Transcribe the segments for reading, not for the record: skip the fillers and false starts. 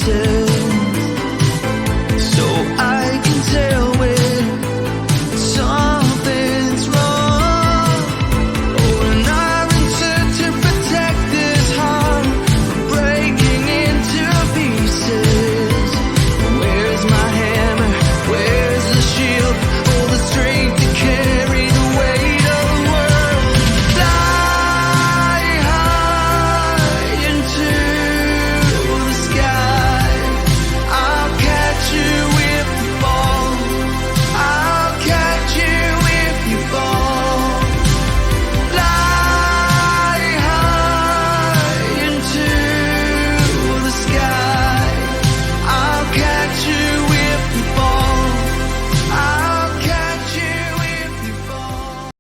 pieces, so I can tell when something's wrong. Oh, and I'm intent to protect this heart from breaking into pieces. Where's my hammer? Where's the shield? All the strength to carry the weight of the world. Fly high into the sky. I'll catch you if you fall. I'll catch you if you fall. Fly high into the sky. I'll catch you if you fall. I'll catch you if you fall.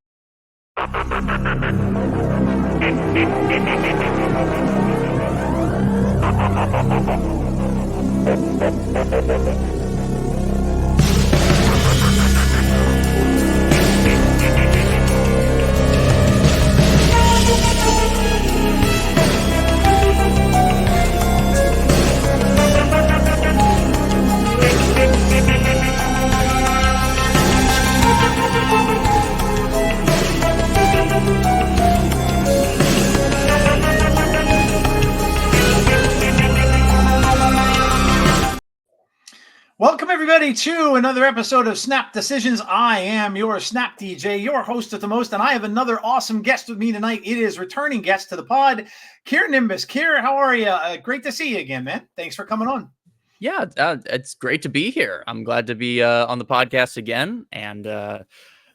Welcome, everybody, to another episode of Snap Decisions. I am your Snap DJ, your host at the most, and I have another awesome guest with me tonight. It is returning guest to the pod, Kiernimbus. Kier, how are you? Great to see you again, man. Thanks for coming on. Yeah, it's great to be here. I'm glad to be on the podcast again, and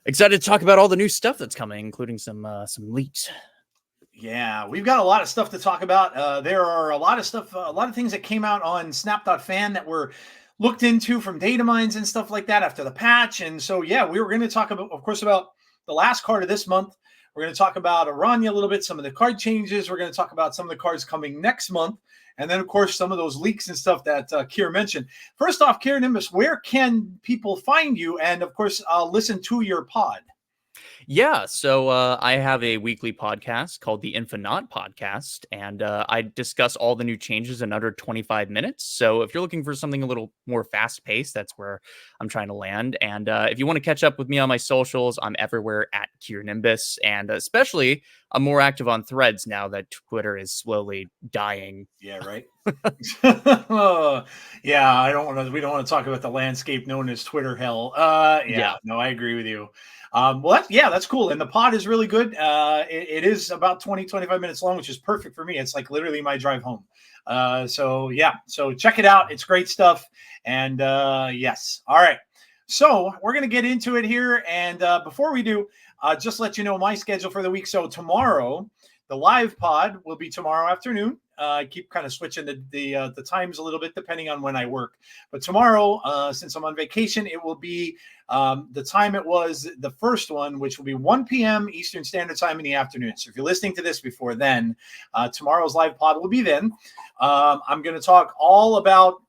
excited to talk about all the new stuff that's coming, including some leaks. Yeah, we've got a lot of stuff to talk about. There are a lot of things that came out on Snap.fan that were looked into from datamines and stuff like that after the patch. And so, yeah, we were going to talk about, of course, about the last card of this month. We're going to talk about Aranya a little bit, some of the card changes. We're going to talk about some of the cards coming next month. And then, of course, some of those leaks and stuff that Kier mentioned. First off, Kiernimbus, where can people find you? And, of course, listen to your pod. Yeah, so I have a weekly podcast called the Infinite Podcast, and I discuss all the new changes in under 25 minutes. So if you're looking for something a little more fast-paced, that's where I'm trying to land. And if you want to catch up with me on my socials, I'm everywhere at Kiernimbus, and especially I'm more active on Threads now that Twitter is slowly dying. Yeah, right. Yeah, we don't want to talk about the landscape known as Twitter hell. Yeah, no, I agree with you. Well, that's cool. And the pod is really good. It is about 20-25 minutes long, which is perfect for me. It's like literally my drive home. So check it out. It's great stuff. And yes. All right. So we're going to get into it here. And before we do, just let you know my schedule for the week. So tomorrow, the live pod will be tomorrow afternoon. I keep kind of switching the times a little bit depending on when I work. But tomorrow, since I'm on vacation, it will be the time it was the first one, which will be 1 p.m. Eastern Standard Time in the afternoon. So if you're listening to this before then, tomorrow's live pod will be then. I'm going to talk all about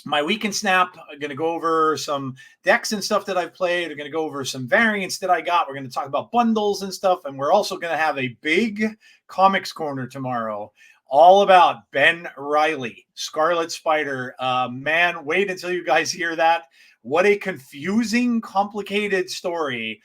my week in Snap. I'm going to go over some decks and stuff that I've played. We're going to go over some variants that I got. We're going to talk about bundles and stuff. And we're also going to have a big comics corner tomorrow, all about Ben Reilly, Scarlet Spider. Man, wait until you guys hear that. What a confusing, complicated story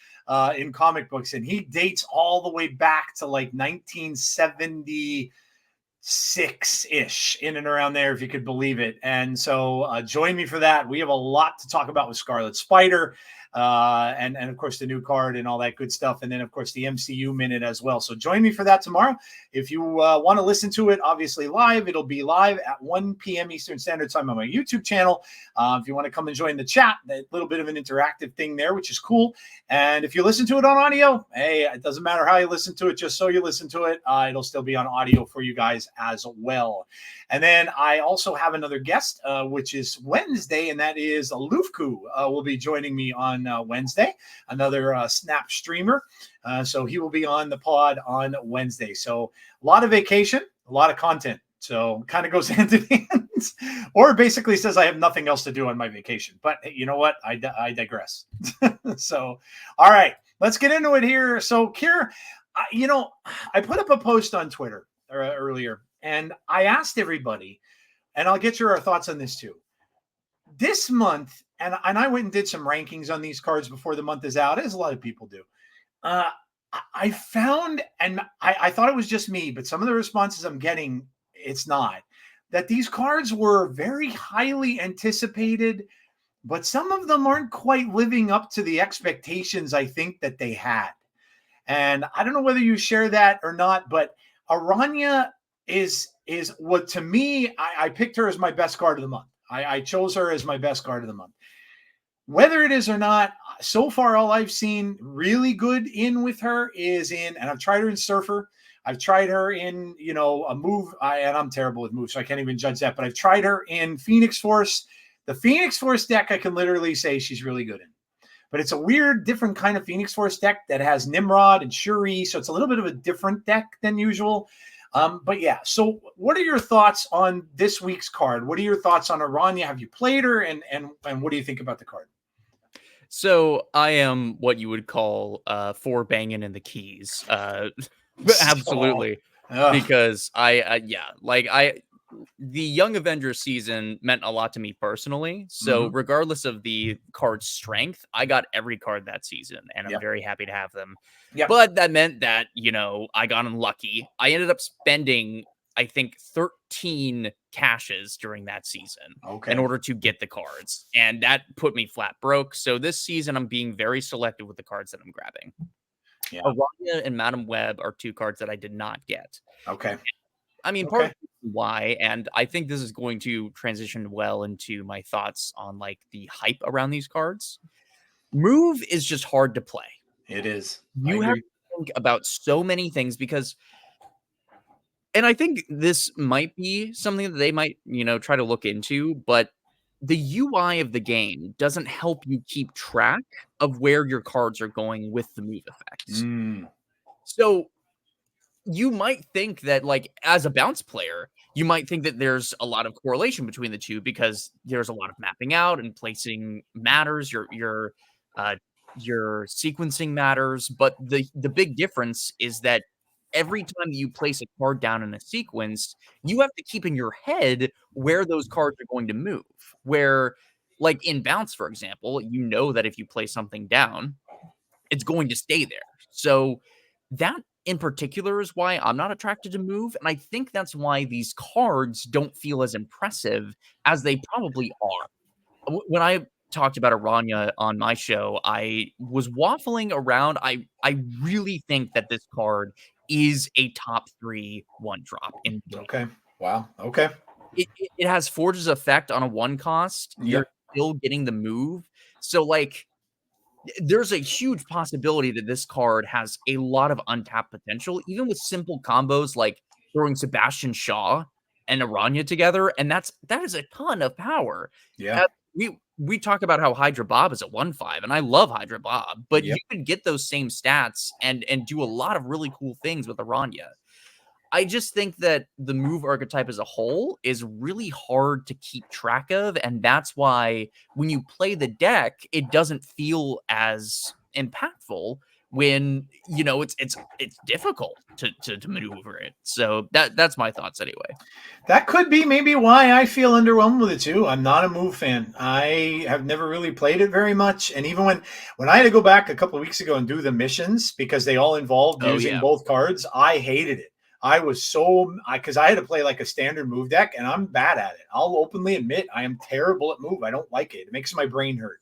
in comic books. And he dates all the way back to like 1976-ish, in and around there, if you could believe it. And so join me for that. We have a lot to talk about with Scarlet Spider. And of course the new card and all that good stuff. And then of course the MCU minute as well. So join me for that tomorrow. If you want to listen to it, obviously live, it'll be live at 1 p.m. Eastern Standard Time on my YouTube channel. If you want to come and join the chat, that little bit of an interactive thing there, which is cool. And if you listen to it on audio, hey, it doesn't matter how you listen to it, just so you listen to it, it'll still be on audio for you guys as well. And then I also have another guest, which is Wednesday, and that is Lufku will be joining me on Wednesday, another Snap streamer. So he will be on the pod on Wednesday. So a lot of vacation, a lot of content. So kind of goes hand in hand, or basically says I have nothing else to do on my vacation. But hey, you know what? I digress. So, all right, let's get into it here. So, Kier, I put up a post on Twitter earlier, and I asked everybody, and I'll get your thoughts on this too. This month, and I went and did some rankings on these cards before the month is out, as a lot of people do. I found, and I thought it was just me, but some of the responses I'm getting, it's not, that these cards were very highly anticipated, but some of them aren't quite living up to the expectations I think that they had. And I don't know whether you share that or not, but Aranya is what, to me, I picked her as my best card of the month. I chose her as my best card of the month. Whether it is or not, so far all I've seen really good in with her is in, and I've tried her in Surfer. I've tried her in, a move, and I'm terrible with moves, so I can't even judge that, but I've tried her in Phoenix Force. The Phoenix Force deck, I can literally say she's really good in. But it's a weird, different kind of Phoenix Force deck that has Nimrod and Shuri, so it's a little bit of a different deck than usual. But yeah, so what are your thoughts on this week's card? What are your thoughts on Aranya? Have you played her, and what do you think about the card? So I am what you would call for banging in the keys. Absolutely. Because the Young Avengers season meant a lot to me personally. So regardless of the card's strength, I got every card that season, and I'm very happy to have them. But that meant that, I got unlucky. I ended up spending, I think, 13 caches during that season in order to get the cards. And that put me flat broke. So this season, I'm being very selective with the cards that I'm grabbing. Aranya and Madam Web are two cards that I did not get. I mean, part of why, and I think this is going to transition well into my thoughts on like the hype around these cards. Move is just hard to play. It is. You have to think about so many things because, and I think this might be something that they might, try to look into, but the UI of the game doesn't help you keep track of where your cards are going with the move effects. So you might think that, like, as a bounce player, you might think that there's a lot of correlation between the two because there's a lot of mapping out and placing matters. Your sequencing matters, but the big difference is that every time you place a card down in a sequence, you have to keep in your head where those cards are going to move. Where, like in bounce, for example, you know that if you place something down, it's going to stay there. So that in particular is why I'm not attracted to move. And I think that's why these cards don't feel as impressive as they probably are. When I talked about Aranya on my show, I was waffling around. I really think that this card is a top 3 1-drop in the game. Okay. Wow. Okay. It has Forge's effect on a 1 cost. You're still getting the move. So, like, there's a huge possibility that this card has a lot of untapped potential, even with simple combos like throwing Sebastian Shaw and Aranya together. And that is a ton of power. We talk about how Hydra Bob is a 1/5, and I love Hydra Bob, but you can get those same stats and do a lot of really cool things with Aranya. I just think that the move archetype as a whole is really hard to keep track of, and that's why when you play the deck, it doesn't feel as impactful when it's difficult to maneuver it. So that's my thoughts anyway. That could be maybe why I feel underwhelmed with it too. I'm not a move fan. I have never really played it very much, and even when I had to go back a couple of weeks ago and do the missions because they all involved using both cards, I hated it. I was because I had to play like a standard move deck, and I'm bad at it. I'll openly admit I am terrible at move. I don't like it. It makes my brain hurt.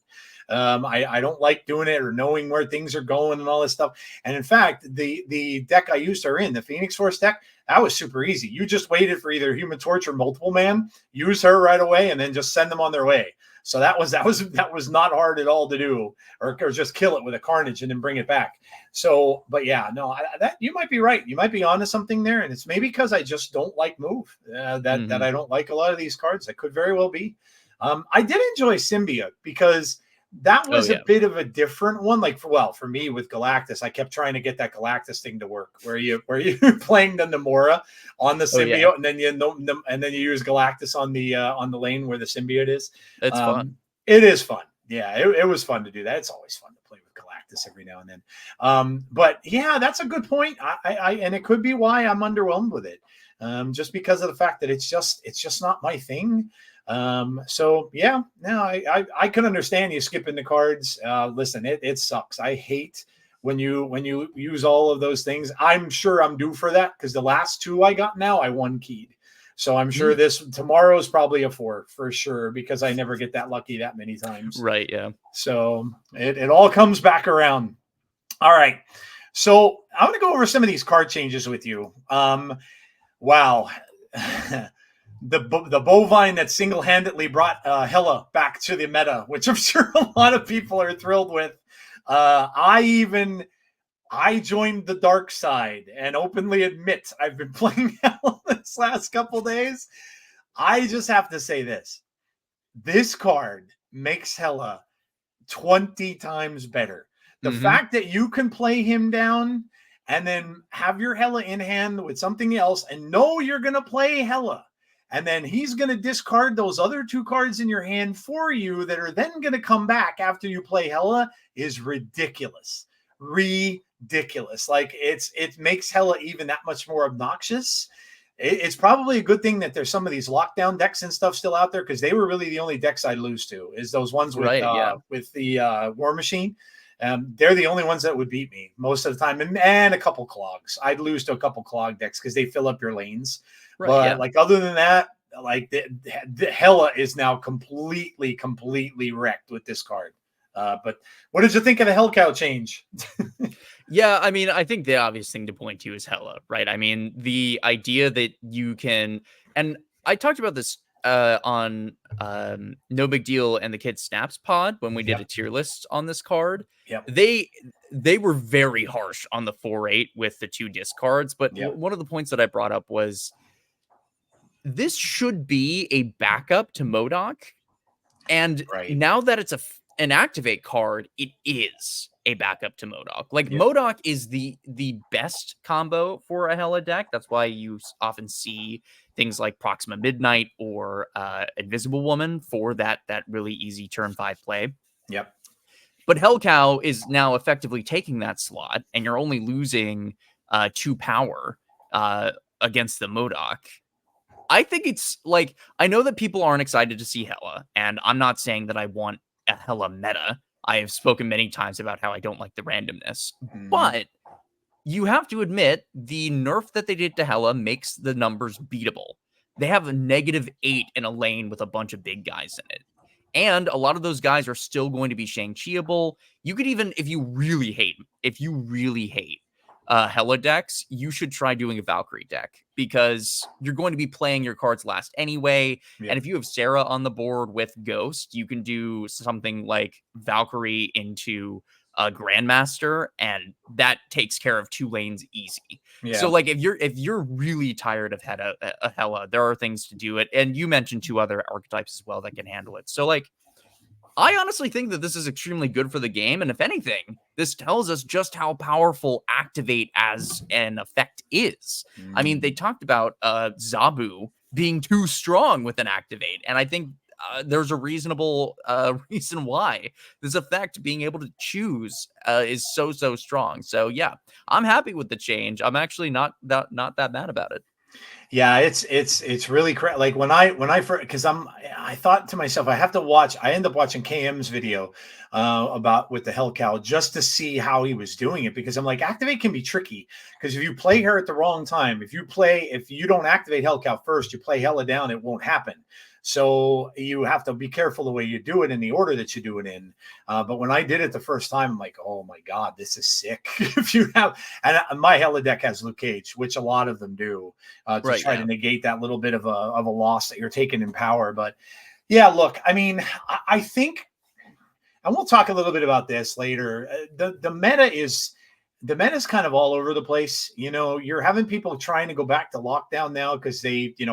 I don't like doing it or knowing where things are going and all this stuff. And in fact, the deck I used her in, the Phoenix Force deck, that was super easy. You just waited for either Human Torch or Multiple Man, use her right away, and then just send them on their way. So that was not hard at all to do, or just kill it with a Carnage and then bring it back. So, but yeah, no, that you might be right. You might be onto something there, and it's maybe because I just don't like move that I don't like a lot of these cards. That could very well be. I did enjoy Symbiote because that was a bit of a different one. Like for me with Galactus, I kept trying to get that Galactus thing to work, where you're playing the Namora on the symbiote, and then you use Galactus on the lane where the symbiote is. It's fun. It is fun. Yeah, it was fun to do that. It's always fun to play with Galactus every now and then. But yeah, that's a good point. I and it could be why I'm underwhelmed with it. just because of the fact that it's just not my thing. So yeah, no, I can understand you skipping the cards. Listen, it sucks. I hate when you use all of those things. I'm sure I'm due for that because the last two I got now I one keyed. So I'm sure tomorrow is probably a 4 for sure because I never get that lucky that many times. Right. Yeah. So it all comes back around. All right. So I'm going to go over some of these card changes with you. Wow. The bovine that single-handedly brought Hela back to the meta, which I'm sure a lot of people are thrilled with. I joined the dark side and openly admit I've been playing Hela this last couple days. I just have to say this. This card makes Hela 20 times better. The fact that you can play him down and then have your Hela in hand with something else and know you're going to play Hela. And then he's going to discard those other 2 cards in your hand for you that are then going to come back after you play Hela is ridiculous. Ridiculous. Like it makes Hela even that much more obnoxious. It's probably a good thing that there's some of these lockdown decks and stuff still out there because they were really the only decks I'd lose to is those ones with the War Machine. They're the only ones that would beat me most of the time, and a couple clogs. I'd lose to a couple clog decks because they fill up your lanes. Right, but like other than that, like the Hela is now completely wrecked with this card. But what did you think of the Hellcow change? Yeah, I mean, I think the obvious thing to point to is Hela, right? I mean, the idea that you can, and I talked about this on No Big Deal and the Kid Snaps pod when we did a tier list on this card. They were very harsh on the 4/8 with the 2 discards, but one of the points that I brought up was this should be a backup to MODOK, and now that it's an activate card, it is a backup to MODOK. Like MODOK is the best combo for a Hela deck. That's why you often see things like Proxima Midnight or Invisible Woman for that really easy turn 5 play. Yep. But Hellcow is now effectively taking that slot, and you're only losing 2 power against the MODOK. I think it's like, I know that people aren't excited to see Hela, and I'm not saying that I want a Hela meta. I have spoken many times about how I don't like the randomness, but you have to admit the nerf that they did to Hela makes the numbers beatable. They have a -8 in a lane with a bunch of big guys in it. And a lot of those guys are still going to be Shang-Chi-able. You could even, if you really hate Hela decks, you should try doing a Valkyrie deck because you're going to be playing your cards last anyway. And if you have Sarah on the board with Ghost, you can do something like Valkyrie into a Grandmaster, and that takes care of 2 lanes easy. So like if you're really tired of Hela, there are things to do it. And you mentioned 2 other archetypes as well that can handle it. So like, I honestly think that this is extremely good for the game. And if anything, this tells us just how powerful Activate as an effect is. I mean, they talked about Zabu being too strong with an Activate. And I think there's a reasonable reason why this effect being able to choose is so strong. So yeah, I'm happy with the change. I'm actually not that mad about it. Yeah, it's really correct. Like when I first, because I thought to myself, I have to watch. I end up watching KM's video about with the Hellcow just to see how he was doing it, because I'm like, activate can be tricky because if you play her at the wrong time, if you don't activate Hellcow first, you play Hela down, it won't happen. So you have to be careful the way you do it in the order that you do it in. But when I did it the first time, I'm like, oh my God, this is sick. If you have, and my Hela deck has Luke Cage, which a lot of them do, to try to negate that little bit of a loss that you're taking in power. But yeah, look, I mean, I think, and we'll talk a little bit about this later. The meta is kind of all over the place. You know, you're having people trying to go back to lockdown now because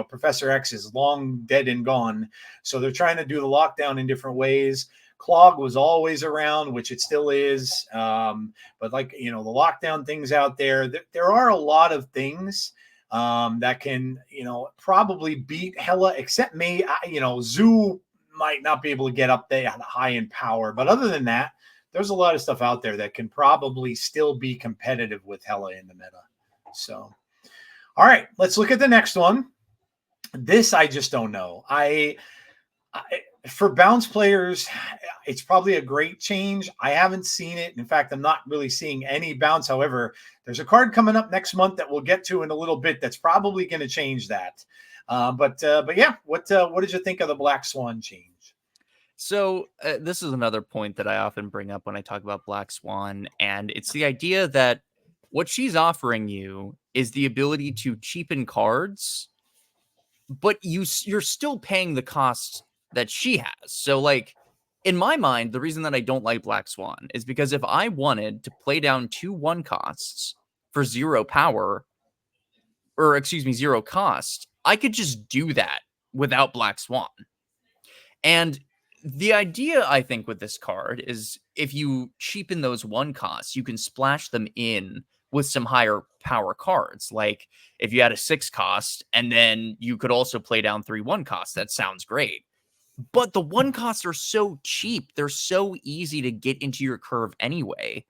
Professor X is long dead and gone. So they're trying to do the lockdown in different ways. Clog was always around, which it still is. But like, the lockdown things out there, there are a lot of things that can, probably beat Hela, except me. Zoo might not be able to get up there high in power. But other than that, there's a lot of stuff out there that can probably still be competitive with Hela in the meta. So, All right, let's look at the next one. This I just don't know. For bounce players, it's probably a great change. I haven't seen it. In fact, I'm not really seeing any bounce. However, there's a card coming up next month that we'll get to in a little bit that's probably going to change that. But yeah, what did you think of the Black Swan change? So this is another point that I often bring up when I talk about Black Swan, and it's the idea that what she's offering you is the ability to cheapen cards, but you're still paying the cost that she has. So like in my mind, the reason that I don't like Black Swan is because if I wanted to play down 2 1 costs for 0 power, or excuse me, 0 cost, I could just do that without Black Swan. And the idea, I think, with this card is if you cheapen those 1 costs, you can splash them in with some higher power cards. Like if you had a 6 cost and then you could also play down 3 1 costs, that sounds great. But the 1 costs are so cheap. They're so easy to get into your curve anyway.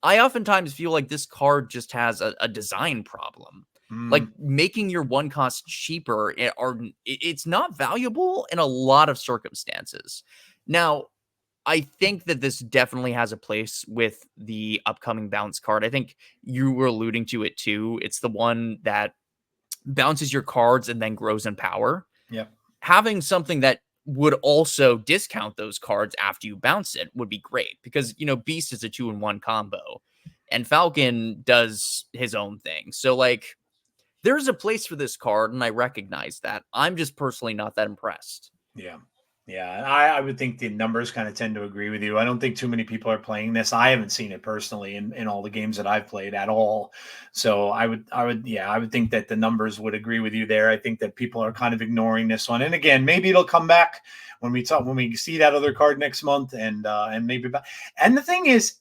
I oftentimes feel like this card just has a design problem. Like making your 1 cost cheaper, it's not valuable in a lot of circumstances. Now, I think that this definitely has a place with the upcoming bounce card. I think you were alluding to it too. It's the one that bounces your cards and then grows in power. Yep. Having something that would also discount those cards after you bounce it would be great because, Beast is a 2-in-1 combo and Falcon does his own thing. So like there's a place for this card and I recognize that. I'm just personally not that impressed. Yeah. Yeah. And I would think the numbers kind of tend to agree with you. I don't think too many people are playing this. I haven't seen it personally in all the games that I've played at all. So I would think that the numbers would agree with you there. I think that people are kind of ignoring this one. And again, maybe it'll come back when we see that other card next month and maybe, and the thing is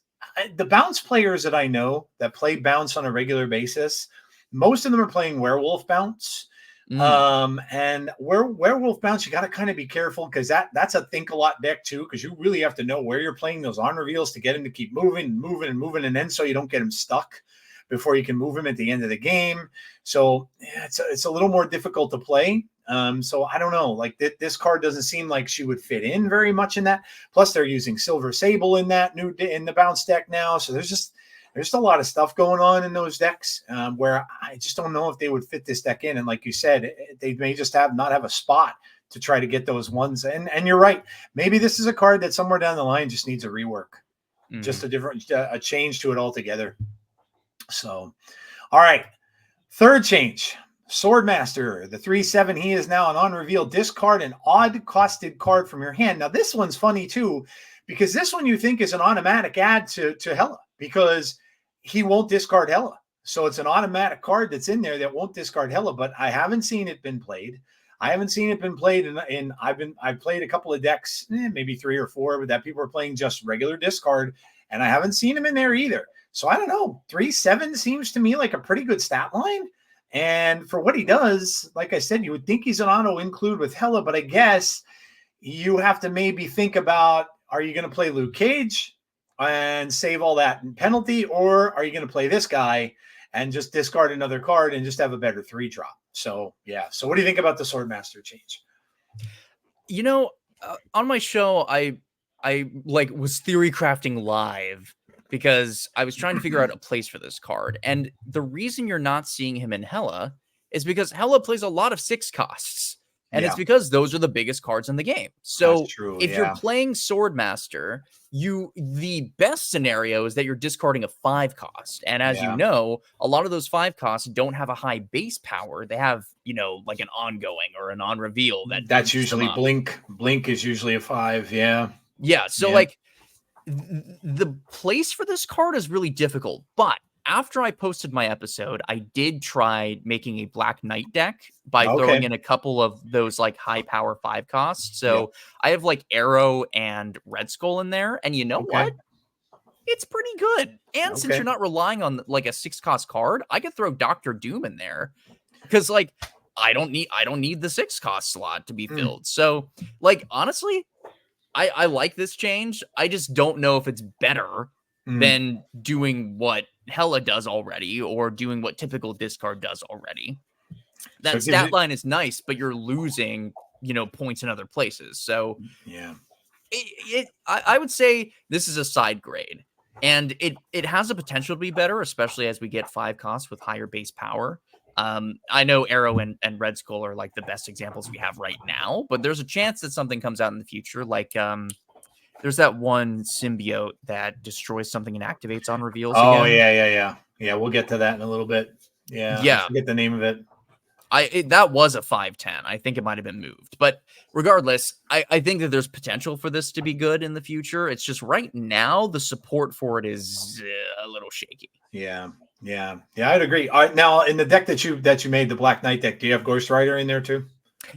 the bounce players that I know that play bounce on a regular basis, most of them are playing werewolf bounce. And werewolf bounce, you got to kind of be careful because that's a think a lot deck too, because you really have to know where you're playing those on reveals to get him to keep moving, and then so you don't get him stuck before you can move him at the end of the game. So yeah, it's a little more difficult to play. So I don't know, like this card doesn't seem like she would fit in very much in that. Plus they're using Silver Sable in the bounce deck now. So there's a lot of stuff going on in those decks where I just don't know if they would fit this deck in. And like you said, they may just not have a spot to try to get those ones. And you're right. Maybe this is a card that somewhere down the line just needs a rework, just a change to it altogether. So, all right. Third change, Swordmaster, the 3/7. He is now an on-reveal. Discard an odd-costed card from your hand. Now, this one's funny too, because this one you think is an automatic add to Hela, because he won't discard Hela. So it's an automatic card that's in there that won't discard Hela, but I haven't seen it been played. I've played a couple of decks, maybe 3 or 4, but that people are playing just regular discard, and I haven't seen him in there either. So I don't know. 3/7 seems to me like a pretty good stat line. And for what he does, like I said, you would think he's an auto include with Hela, but I guess you have to maybe think about, are you going to play Luke Cage and save all that in penalty, or are you going to play this guy and just discard another card and just have a better 3-drop? So yeah. So what do you think about the Swordmaster change? On my show, I was theory crafting live because I was trying to figure out a place for this card. And the reason you're not seeing him in Hela is because Hela plays a lot of 6 costs. And it's because those are the biggest cards in the game. So if you're playing Swordmaster, the best scenario is that you're discarding a 5 cost. And as you know, a lot of those 5 costs don't have a high base power. They have, like an ongoing or an on reveal. That's usually Blink. Blink is usually a 5. Yeah. Yeah. So like the place for this card is really difficult. But after I posted my episode, I did try making a Black Knight deck by throwing in a couple of those like high power 5 costs. So I have like Arrow and Red Skull in there. And you know what? It's pretty good. And since you're not relying on like a 6 cost card, I could throw Dr. Doom in there because like I don't need the 6 cost slot to be filled. So like honestly, I like this change. I just don't know if it's better than doing what Hella does already, or doing what typical discard does already. That So it gives stat it- line is nice, but you're losing, points in other places. So yeah. I would say this is a side grade, and it has the potential to be better, especially as we get 5 costs with higher base power. I know Arrow and Red Skull are like the best examples we have right now, but there's a chance that something comes out in the future. Like there's that one symbiote that destroys something and activates on reveals Oh, again. yeah. We'll get to that in a little bit. Yeah. I Yeah. forget the name of it. That was a 5/10. I think it might have been moved, but regardless, I think that there's potential for this to be good in the future. It's just right now the support for it is a little shaky. Yeah. I'd agree. All right, now in the deck that you made, the Black Knight deck, do you have Ghost Rider in there too?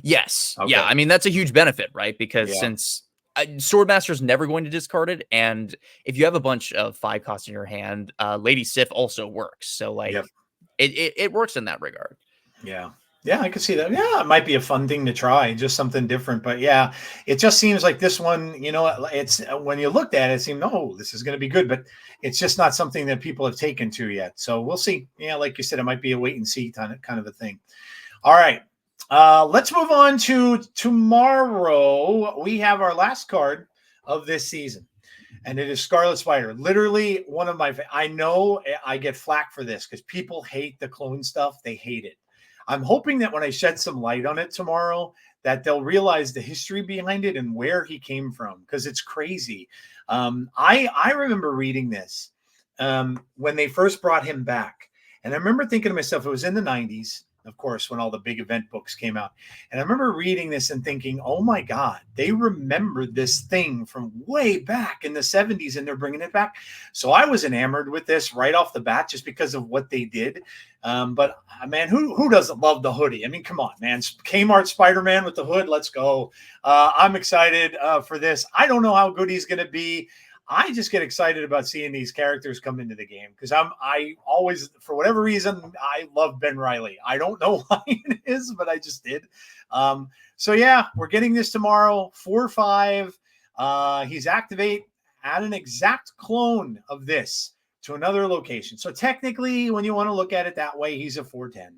Yes. Okay. Yeah. I mean, that's a huge benefit, right? Because Yeah. since Swordmaster is never going to discard it, and if you have a bunch of 5 costs in your hand, Lady Sif also works. So like, Yep. it works in that regard. Yeah, I could see that. Yeah, it might be a fun thing to try, just something different. But yeah, it just seems like this one, it's when you looked at it, it seemed, oh, this is going to be good, but it's just not something that people have taken to yet. So we'll see. Yeah, like you said, it might be a wait and see kind of a thing. All right. Let's move on to tomorrow. We have our last card of this season, and it is Scarlet Spider. Literally one of my, I know I get flack for this because people hate the clone stuff. They hate it. I'm hoping that when I shed some light on it tomorrow, that they'll realize the history behind it and where he came from, because it's crazy. I remember reading this when they first brought him back. And I remember thinking to myself, it was in the 90s, of course, when all the big event books came out. And I remember reading this and thinking, oh my God, they remembered this thing from way back in the 70s and they're bringing it back. So I was enamored with this right off the bat just because of what they did. But man, who doesn't love the hoodie? I mean, come on, man. Kmart Spider-Man with the hood. Let's go. I'm excited for this. I don't know how good he's going to be. I just get excited about seeing these characters come into the game because I always, for whatever reason, I love Ben Reilly. I don't know why it is, but I just did. So yeah, we're getting this tomorrow, 4/5. He's activate, add an exact clone of this to another location. So technically, when you want to look at it that way, he's a 4/10.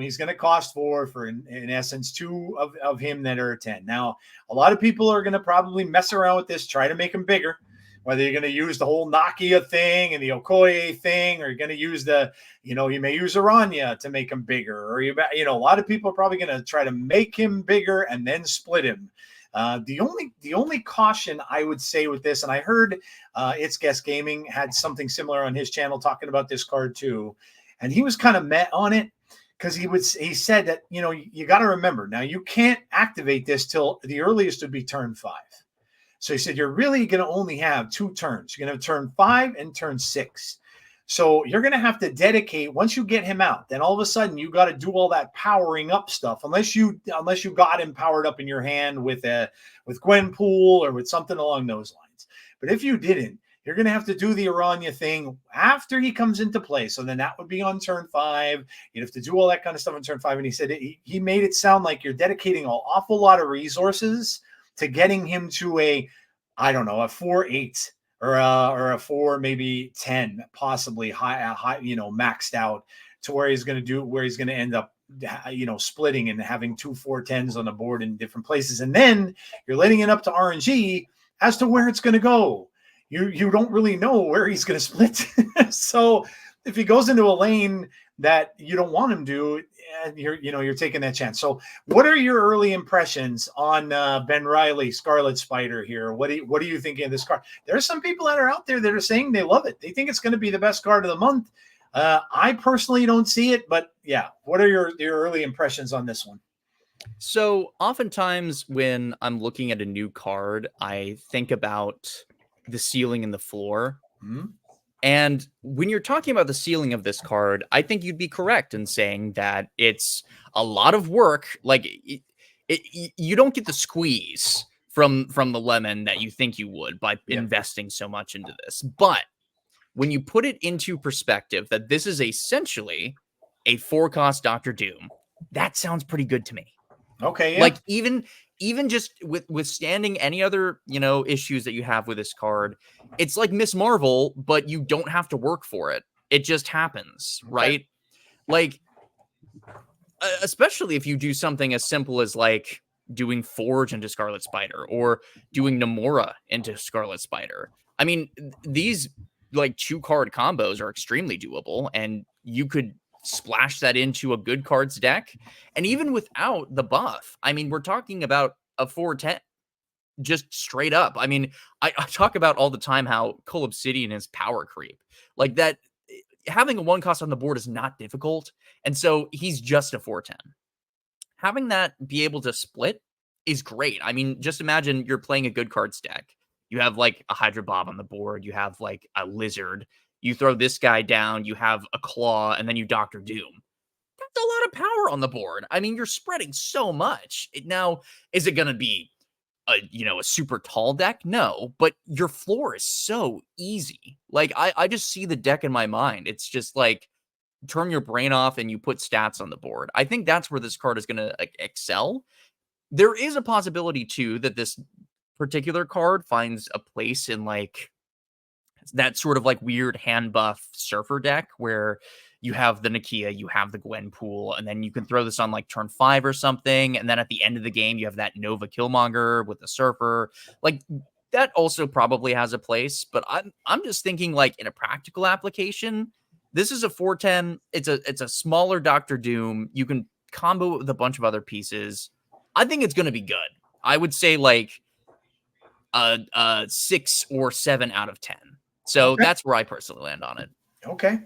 He's going to cost 4 for, in essence, 2 of him that are a 10. Now, a lot of people are going to probably mess around with this, try to make him bigger, whether you're going to use the whole Nakia thing and the Okoye thing, or you're going to use you may use Aranya to make him bigger, or a lot of people are probably going to try to make him bigger and then split him. The only caution I would say with this, and I heard It's Guest Gaming had something similar on his channel talking about this card too, and he was kind of met on it. Because he said that, you got to remember, now you can't activate this till the earliest would be turn 5. So he said, you're really going to only have 2 turns. You're going to have turn 5 and turn 6. So you're going to have to dedicate, once you get him out, then all of a sudden you got to do all that powering up stuff, unless you got him powered up in your hand with Gwenpool or with something along those lines. But if you didn't, you're going to have to do the Aranya thing after he comes into play. So then that would be on turn 5. You'd have to do all that kind of stuff on turn 5. And he said he made it sound like you're dedicating an awful lot of resources to getting him to a 4/8 or a 4, maybe 10, possibly high, maxed out to where he's going to end up, splitting and having 2 4/10s on the board in different places. And then you're letting it up to RNG as to where it's going to go. You don't really know where he's going to split. So if he goes into a lane that you don't want him to, you're taking that chance. So what are your early impressions on Ben Reilly, Scarlet Spider here? What are you thinking of this card? There's some people that are out there that are saying they love it. They think it's going to be the best card of the month. I personally don't see it, but yeah, what are your early impressions on this one? So oftentimes when I'm looking at a new card, I think about the ceiling and the floor. Mm-hmm. And when you're talking about the ceiling of this card, I think you'd be correct in saying that it's a lot of work. Like you don't get the squeeze from the lemon that you think you would by investing so much into this. But when you put it into perspective that this is essentially a 4-cost Doctor Doom, that sounds pretty good to me. Okay, yeah. Like even just withstanding any other, issues that you have with this card, it's like Miss Marvel, but you don't have to work for it. It just happens, Okay. right? Like, especially if you do something as simple as like doing Forge into Scarlet Spider or doing Namora into Scarlet Spider. I mean, these like 2-card combos are extremely doable, and you could splash that into a good cards deck. And even without the buff, I mean, we're talking about a 4/10 just straight up. I mean, I talk about all the time how Cull Obsidian is power creep. Like that, having a 1 cost on the board is not difficult. And so he's just a 4/10. Having that be able to split is great. I mean, just imagine you're playing a good cards deck. You have like a Hydra Bob on the board, you have like a Lizard, you throw this guy down, you have a Claw, and then you Doctor Doom. That's a lot of power on the board. I mean, you're spreading so much. Now, is it going to be a super tall deck? No, but your floor is so easy. Like I just see the deck in my mind. It's just like turn your brain off and you put stats on the board. I think that's where this card is going to excel. There is a possibility too that this particular card finds a place in like that sort of like weird hand buff surfer deck where you have the Nakia, you have the Gwenpool, and then you can throw this on like turn 5 or something. And then at the end of the game, you have that Nova Killmonger with the surfer. Like that also probably has a place, but I'm just thinking like in a practical application, this is a 4/10. It's a smaller Doctor Doom. You can combo it with a bunch of other pieces. I think it's going to be good. I would say like a 6 or 7 out of 10. So that's where I personally land on it. Okay.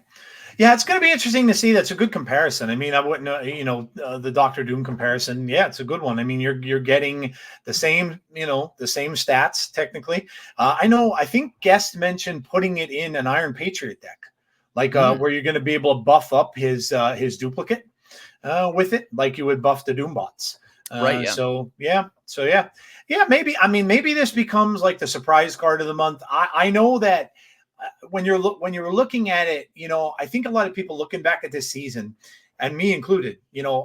Yeah, it's going to be interesting to see. That's a good comparison. I mean, I wouldn't, the Doctor Doom comparison. Yeah, it's a good one. I mean, you're getting the same, the same stats technically. I think Guest mentioned putting it in an Iron Patriot deck, like where you're going to be able to buff up his duplicate with it, like you would buff the Doombots. Right. Yeah. So maybe. I mean, maybe this becomes like the surprise card of the month. I know that. When you're looking at it, I think a lot of people looking back at this season, and me included,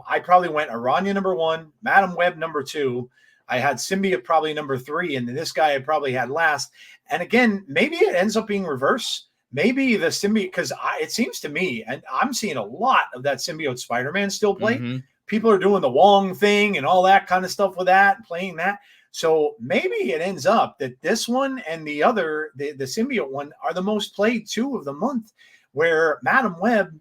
I probably went Aranya number 1, Madam Web number 2. I had Symbiote probably number 3, and then this guy I probably had last. And again, maybe it ends up being reverse. Maybe the Symbiote, because it seems to me, and I'm seeing a lot of that Symbiote Spider-Man still play. Mm-hmm. People are doing the Wong thing and all that kind of stuff with that, playing that. So maybe it ends up that this one and the other, the Symbiote one, are the most played 2 of the month, where Madam Web,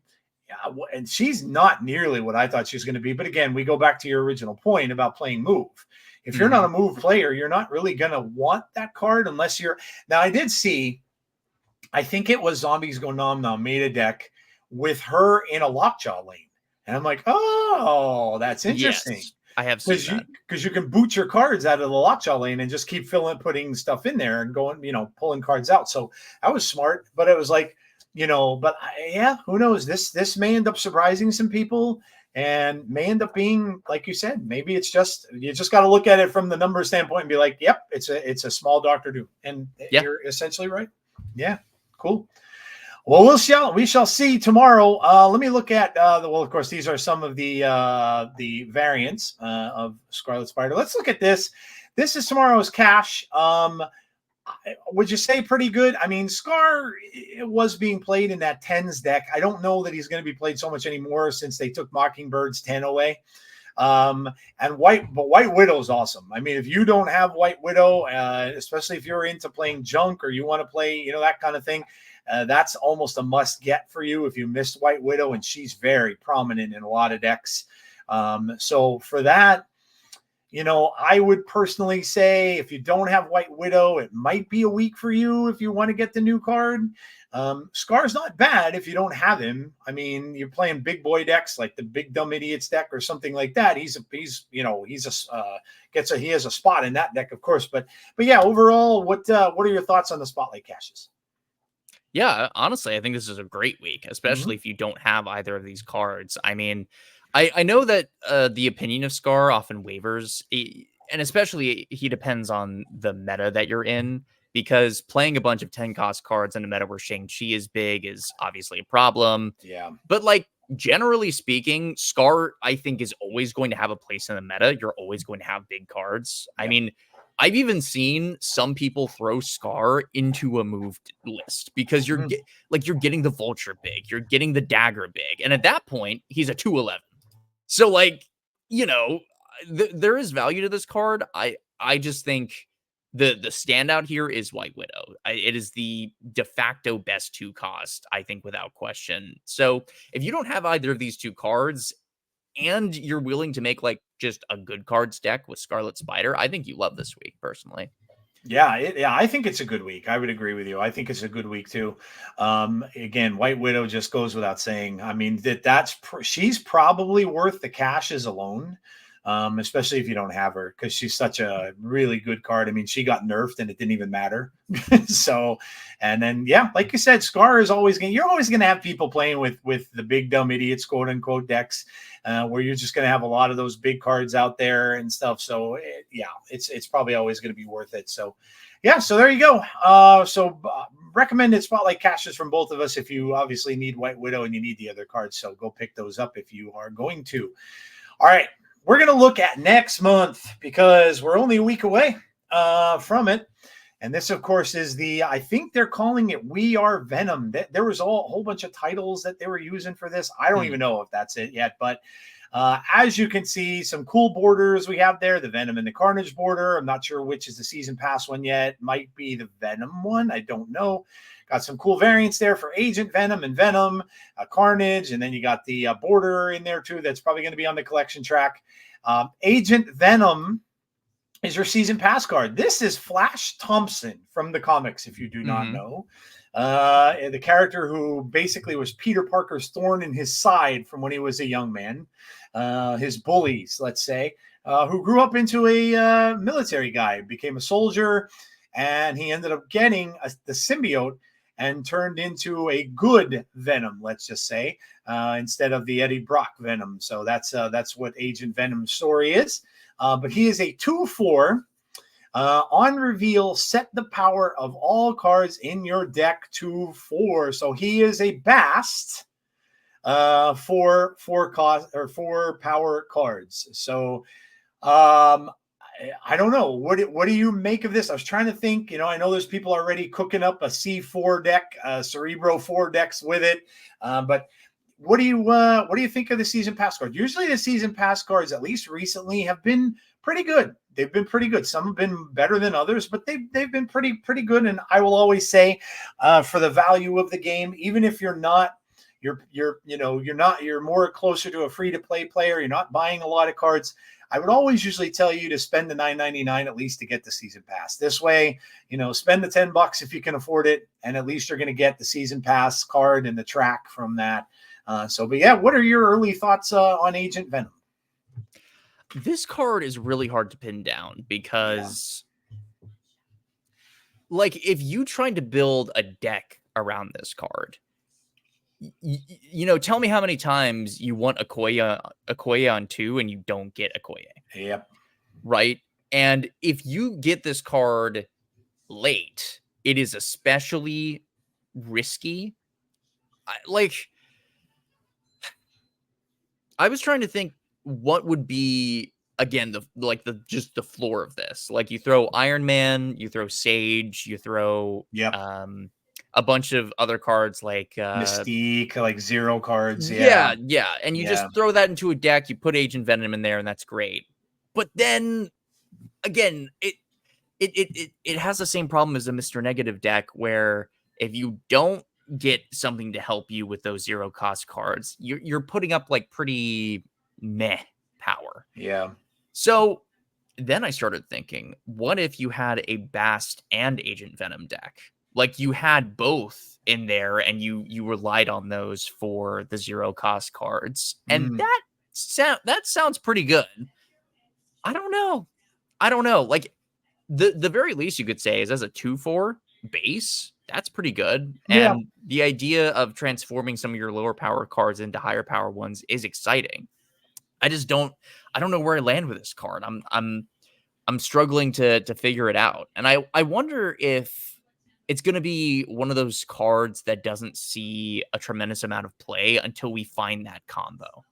and she's not nearly what I thought she was going to be. But again, we go back to your original point about playing move. If you're not a move player, you're not really going to want that card unless you're. Now, I did see, I think it was Zombies Go Nom Nom made a deck with her in a Lockjaw lane. And I'm like, oh, that's interesting. Yes. I have seen that. Because you can boot your cards out of the Lockjaw lane and just keep putting stuff in there and going, pulling cards out. So that was smart, but it was like, who knows? This may end up surprising some people and may end up being, like you said, maybe it's just, you just got to look at it from the number standpoint and be like, yep, it's a small Doctor Doom. And you're essentially right. Yeah. Cool. Well, we shall see tomorrow. Let me look at of course, these are some of the variants of Scarlet Spider. Let's look at this. This is tomorrow's cash. Would you say pretty good? I mean, Skaar was being played in that 10s deck. I don't know that he's going to be played so much anymore since they took Mockingbird's 10 away. And White Widow's awesome. I mean, if you don't have White Widow, especially if you're into playing junk or you want to play, that kind of thing, that's almost a must get for you if you missed White Widow, and she's very prominent in a lot of decks. So for that, I would personally say if you don't have White Widow, it might be a week for you if you want to get the new card. Scar's not bad if you don't have him. I mean, you're playing big boy decks like the Big Dumb Idiots deck or something like that. He has a spot in that deck, of course. But yeah, overall, what are your thoughts on the spotlight caches? Yeah, honestly, I think this is a great week, especially if you don't have either of these cards. I mean, I know that the opinion of Skaar often wavers, and especially he depends on the meta that you're in, because playing a bunch of 10-cost cards in a meta where Shang-Chi is big is obviously a problem. Yeah. But like generally speaking, Skaar, I think, is always going to have a place in the meta. You're always going to have big cards. I mean, I've even seen some people throw Skaar into a moved list because you're getting the Vulture big, you're getting the Dagger big, and at that point, he's a 2/11. So, like, you know, there is value to this card. I just think the standout here is White Widow. It is the de facto best 2 cost, I think, without question. So if you don't have either of these 2 cards and you're willing to make like just a good cards deck with Scarlet Spider, I think you love this week personally. Yeah, I think it's a good week. I would agree with you. I think it's a good week too. Again, White Widow just goes without saying. I mean, she's probably worth the cashes alone. Especially if you don't have her, because she's such a really good card. I mean, she got nerfed and it didn't even matter. So, and then, yeah, like you said, Skaar is you're always going to have people playing with the big dumb idiots, quote unquote, decks, where you're just going to have a lot of those big cards out there and stuff. So, it's probably always going to be worth it. So, yeah, so there you go. Recommended Spotlight caches from both of us if you obviously need White Widow and you need the other cards. So go pick those up if you are going to. All right. We're going to look at next month because we're only a week away from it. And this, of course, is I think they're calling it We Are Venom. There was a whole bunch of titles that they were using for this. I don't even know if that's it yet. But as you can see, some cool borders we have there. The Venom and the Carnage border. I'm not sure which is the Season Pass one yet. Might be the Venom one. I don't know. Got some cool variants there for Agent Venom and Venom, Carnage, and then you got the border in there too. That's probably going to be on the collection track. Agent Venom is your season pass card. This is Flash Thompson from the comics, if you do not know. The character who basically was Peter Parker's thorn in his side from when he was a young man. His bullies, let's say, who grew up into a military guy, became a soldier, and he ended up getting the symbiote and turned into a good Venom, let's just say, instead of the Eddie Brock Venom. So that's what Agent Venom's story is. But he is a 2/4. On reveal, set the power of all cards in your deck to 4. So he is a Bast for 4 cost or 4 power cards. So I don't know. What do you make of this? I was trying to think. I know there's people already cooking up a C4 deck, Cerebro 4 decks with it. But what do you think of the season pass cards? Usually the season pass cards, at least recently, have been pretty good. They've been pretty good. Some have been better than others, but they've been pretty good. And I will always say, for the value of the game, even if you're more closer to a free to play player, you're not buying a lot of cards, I would always usually tell you to spend the $9.99 at least to get the season pass. This way, spend the $10 if you can afford it, and at least you're going to get the season pass card and the track from that. But yeah, what are your early thoughts on Agent Venom? This card is really hard to pin down because, like, if you tried to build a deck around this card, tell me how many times you want Okoye on 2 and you don't get Okoye. Yep. Right? And if you get this card late, it is especially risky. I was trying to think what would be, again, the floor of this. Like, you throw Iron Man, you throw Sage, you throw a bunch of other cards like Mystique, like 0 cards. Yeah. And you just throw that into a deck, you put Agent Venom in there, and that's great. But then again, it has the same problem as a Mr. Negative deck, where if you don't get something to help you with those 0 cost cards, you're putting up like pretty meh power. Yeah. So then I started thinking, what if you had a Bast and Agent Venom deck? Like, you had both in there and you relied on those for the 0 cost cards. And that sounds pretty good. I don't know. Like, the very least you could say is, as a 2/4 base, that's pretty good. Yeah. And the idea of transforming some of your lower power cards into higher power ones is exciting. I don't know where I land with this card. I'm struggling to figure it out. And I wonder if it's going to be one of those cards that doesn't see a tremendous amount of play until we find that combo.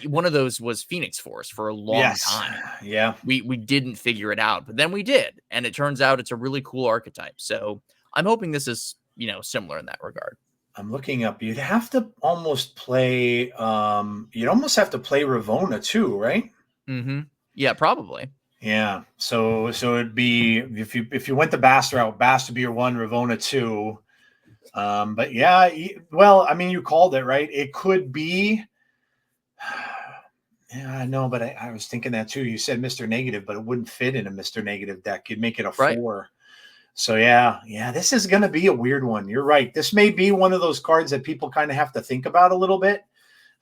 One of those was Phoenix Force for a long time. Yeah. We didn't figure it out, but then we did. And it turns out it's a really cool archetype. So I'm hoping this is, similar in that regard. I'm looking up. You'd have to almost play, you'd almost have to play Ravonna too, right? Mm-hmm. Yeah, probably. Yeah. So it'd be, if you went the Bast route, Bast would be your 1, Ravonna 2. But yeah, well, I mean, you called it, right? It could be, yeah, I know, but I was thinking that too. You said Mr. Negative, but it wouldn't fit in a Mr. Negative deck. You'd make it a 4. So yeah, this is going to be a weird one. You're right. This may be one of those cards that people kind of have to think about a little bit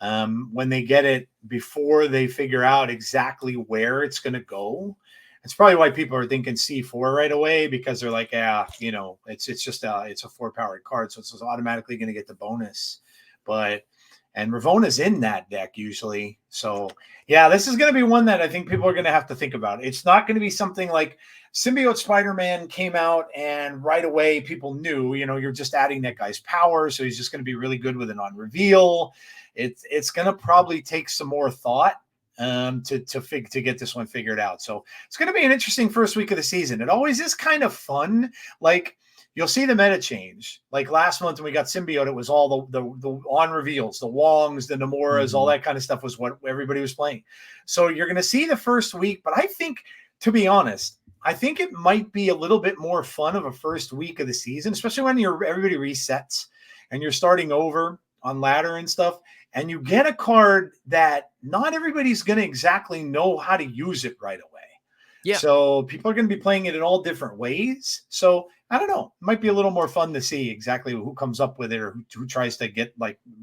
when they get it before they figure out exactly where it's going to go. It's probably why people are thinking C4 right away, because they're like, it's just it's a 4-powered card, so it's automatically going to get the bonus. And Ravona's in that deck usually. So yeah, this is going to be one that I think people are going to have to think about. It's not going to be something like Symbiote Spider-Man came out and right away people knew, you're just adding that guy's power, so he's just going to be really good with it on reveal. It's going to probably take some more thought to get this one figured out. So it's going to be an interesting first week of the season. It always is kind of fun. Like, you'll see the meta change. Like last month when we got Symbiote, it was all the on reveals, the Wongs, the Namoras, all that kind of stuff was what everybody was playing. So you're going to see the first week, but I think, to be honest, I think it might be a little bit more fun of a first week of the season, especially when everybody resets and you're starting over on ladder and stuff, and you get a card that not everybody's going to exactly know how to use it right away. Yeah. So people are going to be playing it in all different ways. So I don't know. It might be a little more fun to see exactly who comes up with it, or who tries to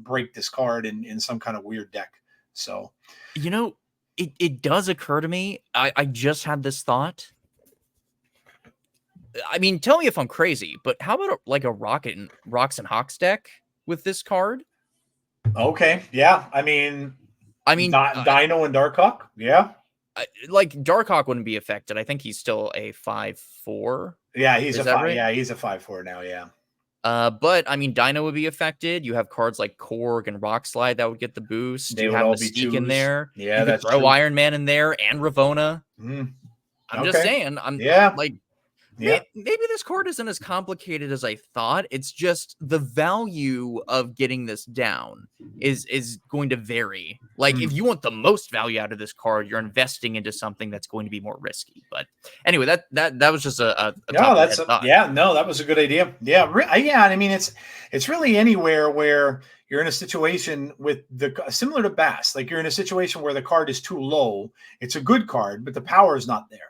break this card in some kind of weird deck. So, it does occur to me. I just had this thought. I mean, tell me if I'm crazy, but how about a Rocks and Hawks deck with this card? Okay. Yeah. I mean, Dino and Darkhawk. Yeah. Darkhawk wouldn't be affected. I think he's still a 5/4. Yeah, he's a 5. Right? Yeah, he's a 5/4 now. Yeah. But I mean, Dino would be affected. You have cards like Korg and Rockslide that would get the boost. You have Mystique in there. Yeah, you that's could throw true. Iron Man in there and Ravonna. I'm just saying. Maybe this card isn't as complicated as I thought. It's just the value of getting this down is going to vary. Like, if you want the most value out of this card, you're investing into something that's going to be more risky. But anyway, that was just a thought. That was a good idea. Yeah. I mean, it's really anywhere where you're in a situation with similar to Bass, like you're in a situation where the card is too low. It's a good card, but the power is not there.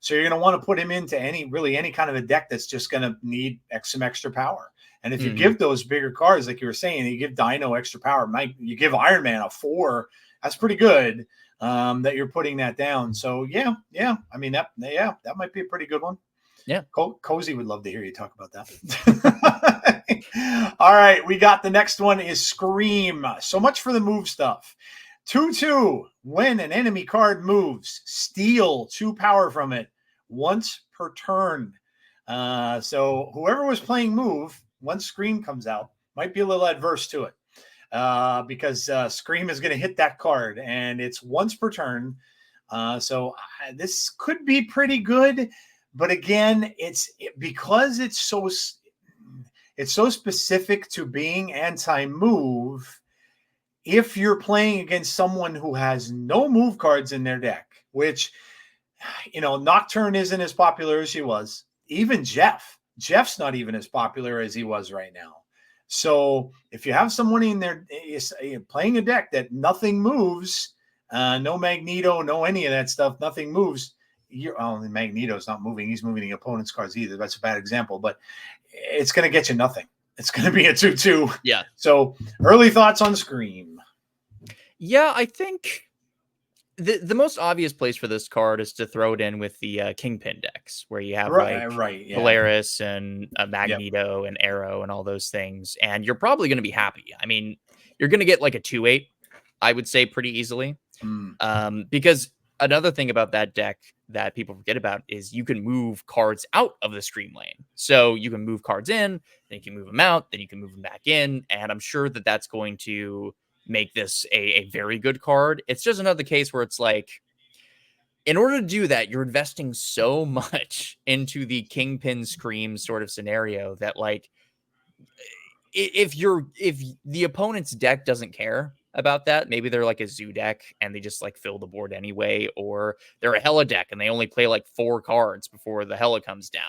So you're going to want to put him into any kind of a deck that's just going to need some extra power. And if you give those bigger cards, like you were saying, you give Dino extra power, you give Iron Man a 4, that's pretty good that you're putting that down. So yeah. I mean, that might be a pretty good one. Yeah. Cozy would love to hear you talk about that. All right. We got the next one is Scream. So much for the move stuff. 2/2. When an enemy card moves, steal 2 power from it once per turn. So whoever was playing move, once Scream comes out, might be a little adverse to it because Scream is going to hit that card, and it's once per turn. So this could be pretty good, but again, because it's so specific to being anti-move. If you're playing against someone who has no move cards in their deck, which, Nocturne isn't as popular as he was. Even Jeff's not even as popular as he was right now. So if you have someone in there playing a deck that nothing moves, no Magneto, no any of that stuff, nothing moves. Magneto's not moving. He's moving the opponent's cards either. That's a bad example, but it's going to get you nothing. It's going to be a 2/2. Yeah. So early thoughts on Scream. Yeah, I think the most obvious place for this card is to throw it in with the Kingpin decks, where you have Polaris and Magneto and Arrow and all those things, and you're probably going to be happy. I mean, you're going to get like a 2/8, I would say, pretty easily, because another thing about that deck that people forget about is you can move cards out of the stream lane. So you can move cards in, then you can move them out, then you can move them back in. And I'm sure that that's going to make this a very good card. It's just another case where it's like, in order to do that, you're investing so much into the Kingpin Scream sort of scenario that, like, if the opponent's deck doesn't care about that, maybe they're like a zoo deck and they just like fill the board anyway, or they're a Hella deck and they only play like 4 cards before the Hella comes down.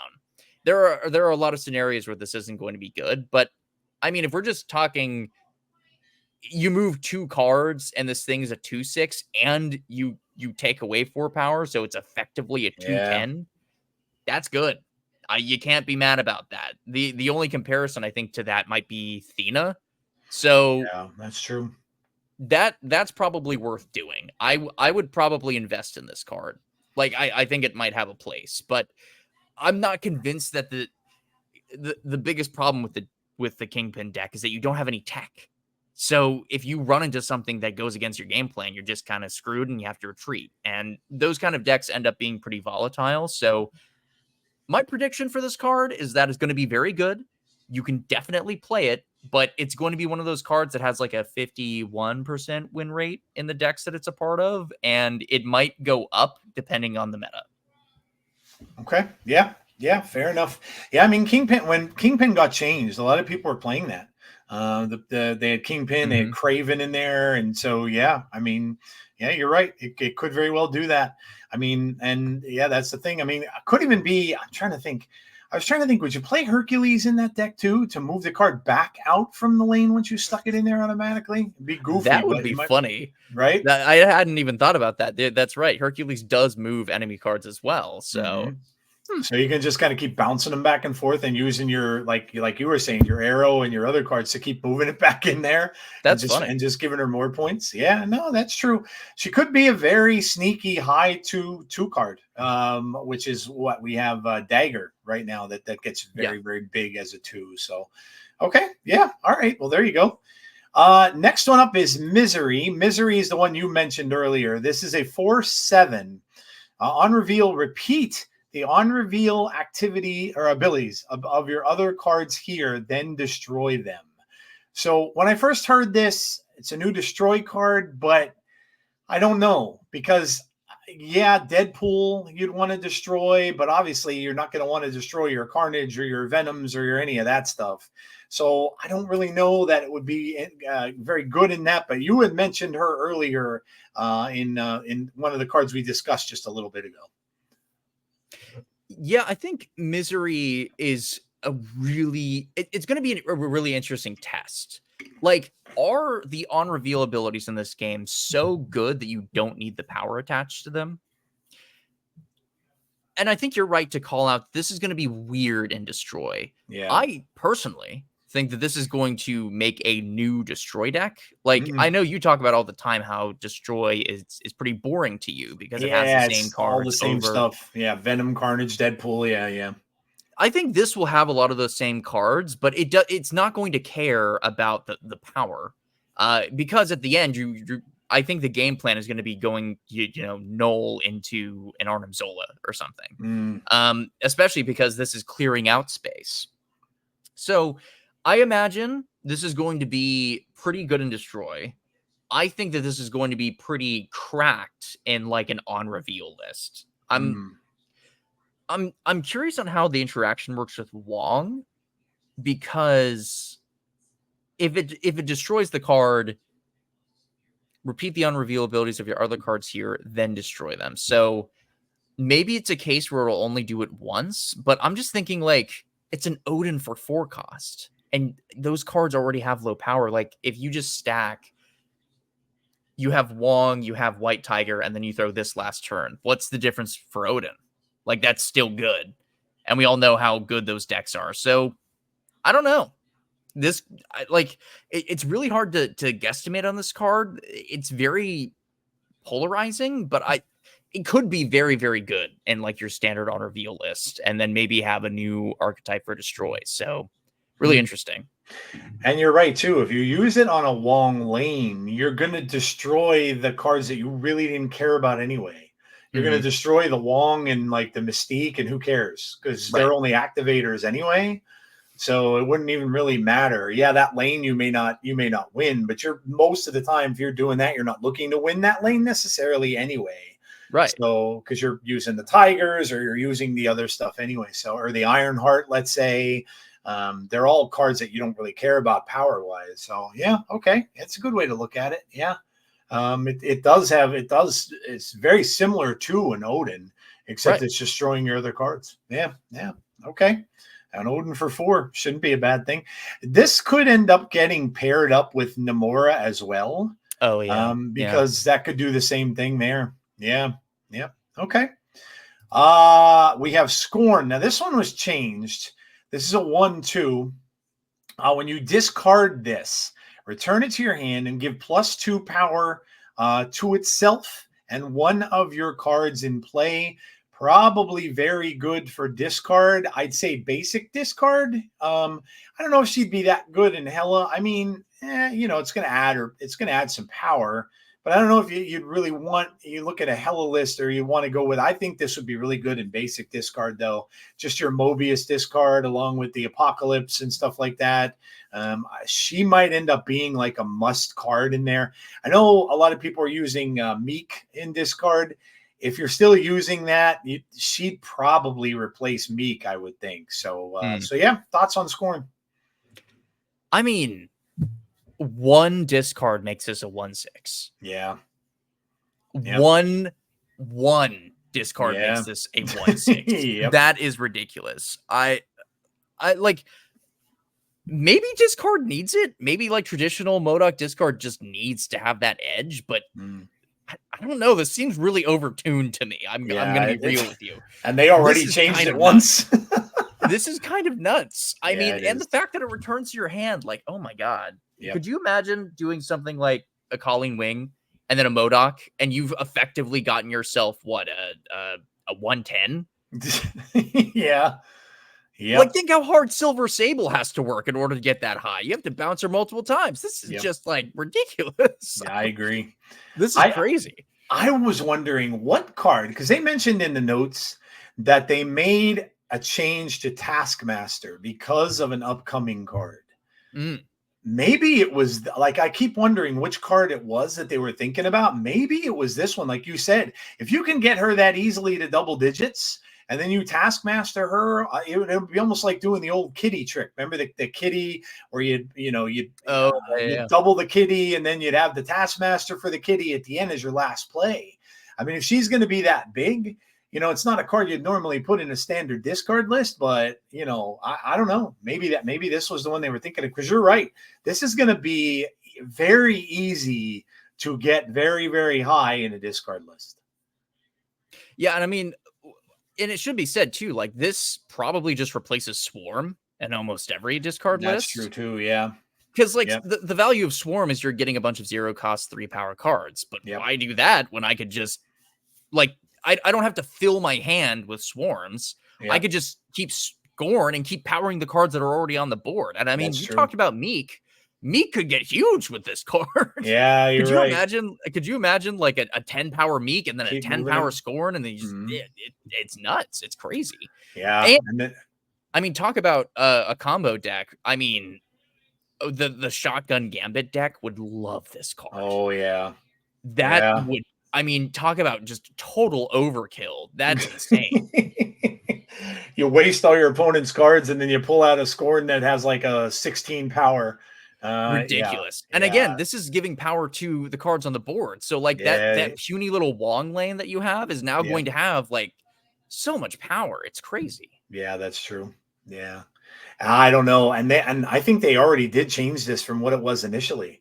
There are a lot of scenarios where this isn't going to be good, but I mean, if we're just talking, you move 2 cards and this thing is a 2/6 and you take away 4 power, so it's effectively a 2/10. That's good. You can't be mad about that. The only comparison I think to that might be Thena. So yeah, that's true. That's probably worth doing. I would probably invest in this card. Like I think it might have a place, but I'm not convinced that the biggest problem with the Kingpin deck is that you don't have any tech. So if you run into something that goes against your game plan, you're just kind of screwed and you have to retreat. And those kind of decks end up being pretty volatile. So my prediction for this card is that it's going to be very good. You can definitely play it, but it's going to be one of those cards that has like a 51% win rate in the decks that it's a part of, and it might go up depending on the meta. Okay. Yeah, fair enough. Yeah, I mean, when Kingpin got changed, a lot of people were playing that. They had Kingpin, they had Craven in there, and so yeah, I mean, yeah, you're right. It could very well do that. I mean, and yeah, that's the thing. I mean, it could even be. I'm trying to think. I was trying to think. Would you play Hercules in that deck too to move the card back out from the lane once you stuck it in there automatically? It'd be goofy. That would be funny, right? I hadn't even thought about that. That's right. Hercules does move enemy cards as well, so. So you can just kind of keep bouncing them back and forth and using your, like you were saying, your arrow and your other cards to keep moving it back in there. That's funny. And just giving her more points. Yeah, no, that's true. She could be a very sneaky high 2/2 card, which is what we have Dagger right now that gets very, very big as a 2. So, okay. Yeah. All right. Well, there you go. Next one up is Misery. Misery is the one you mentioned earlier. This is a 4/7 on reveal, repeat the on-reveal activity or abilities of your other cards here, then destroy them. So when I first heard this, it's a new destroy card, but I don't know because, yeah, Deadpool you'd want to destroy, but obviously you're not going to want to destroy your Carnage or your Venoms or your any of that stuff. So I don't really know that it would be very good in that, but you had mentioned her earlier in one of the cards we discussed just a little bit ago. Yeah, I think Misery is it's going to be a really interesting test. Like, are the on-reveal abilities in this game so good that you don't need the power attached to them? And I think you're right to call out this is going to be weird in Destroy. Yeah. I personally think that this is going to make a new Destroy deck. Like, I know you talk about all the time how Destroy is pretty boring to you because it has the same cards. All the same stuff. Yeah, Venom, Carnage, Deadpool. Yeah. I think this will have a lot of those same cards, but it's not going to care about the power. Because at the end, I think the game plan is going to be going, null into an Arnim Zola or something. Especially because this is clearing out space. So I imagine this is going to be pretty good in Destroy. I think that this is going to be pretty cracked in like an on reveal list. I'm curious on how the interaction works with Wong, because if it destroys the card, repeat the unreveal abilities of your other cards here, then destroy them. So maybe it's a case where it'll only do it once, but I'm just thinking like it's an Odin for 4 cost. And those cards already have low power. Like if you just stack, you have Wong, you have White Tiger, and then you throw this last turn. What's the difference for Odin? Like that's still good. And we all know how good those decks are. So I don't know. It's really hard to guesstimate on this card. It's very polarizing, but it could be very, very good in like your standard on reveal list, and then maybe have a new archetype for Destroy. So really interesting. And you're right too. If you use it on a Wong lane, you're going to destroy the cards that you really didn't care about anyway. You're going to destroy the Wong and like the Mystique, and who cares? Because Right. they're only activators anyway. So it wouldn't even really matter. Yeah, that lane you may not win, but you're most of the time, if you're doing that, you're not looking to win that lane necessarily anyway. Right. So because you're using the Tigers or you're using the other stuff anyway. So, or the Ironheart, let's say, they're all cards that you don't really care about power wise. So yeah, okay, it's a good way to look at it. Yeah, it's very similar to an Odin, except it's destroying your other cards. Yeah, okay. An Odin for 4 shouldn't be a bad thing. This could end up getting paired up with Namora as well. Oh yeah, because that could do the same thing there. Yeah. Okay. We have Scorn. Now this one was changed. This is a 1/2. When you discard this, return it to your hand and give +2 power to itself and one of your cards in play. Probably very good for discard. I'd say basic discard. I don't know if she'd be that good in Hela. I mean, it's going to add some power. But I don't know if you'd really you look at a Hela list or you want to go with, I think this would be really good in basic discard though. Just your Mobius discard along with the Apocalypse and stuff like that. She might end up being like a must card in there. I know a lot of people are using Meek in discard. If you're still using that, she'd probably replace Meek, I would think. So, so yeah, thoughts on Scorn? I mean, one discard makes this a 1/6. Yeah. One discard makes this a 1/6. That is ridiculous. I like, maybe discard needs it. Maybe like traditional MODOK discard just needs to have that edge, but I don't know. This seems really overtuned to me. I'm going to be real with you. And they already changed it once. This is kind of nuts. I mean, and the fact that it returns to your hand, like, oh my God. Could you imagine doing something like a Calling Wing and then a MODOK, and you've effectively gotten yourself a 110? Yeah. Like, think how hard Silver Sable has to work in order to get that high. You have to bounce her multiple times. This is just like ridiculous. Yeah, I agree. This is crazy. I was wondering what card, because they mentioned in the notes that they made a change to Taskmaster because of an upcoming card. Maybe it was like, I keep wondering which card it was that they were thinking about. Maybe it was this one. Like you said, if you can get her that easily to double digits and then you Taskmaster her, it would be almost like doing the old kitty trick. Remember the kitty where you'd double the kitty and then you'd have the Taskmaster for the kitty at the end as your last play. I mean, if she's going to be that big, it's not a card you'd normally put in a standard discard list, but I don't know. Maybe this was the one they were thinking of, because you're right. This is going to be very easy to get very, very high in a discard list. Yeah. And I mean, and it should be said too, like this probably just replaces Swarm in almost every discard list. That's true too. Yeah. Because like the value of Swarm is you're getting a bunch of 0-cost 3-power cards, but why do that when I could just like, I don't have to fill my hand with swarms. I could just keep Scorn and keep powering the cards that are already on the board. And I mean, you talked about Meek. Meek could get huge with this card. Yeah, you're right. Could you imagine like a 10-power Meek and then a 10-power Scorn, and then you just, it's nuts. It's crazy. Yeah. And then, I mean, talk about a combo deck. I mean, the Shotgun Gambit deck would love this card. Oh yeah. That would. I mean, talk about just total overkill. That's insane. You waste all your opponent's cards and then you pull out a Scorn that has like a 16 power. Ridiculous. And again, this is giving power to the cards on the board. So like that puny little Wong lane that you have is now going to have like so much power. It's crazy. Yeah, that's true. Yeah. I don't know. And I think they already did change this from what it was initially.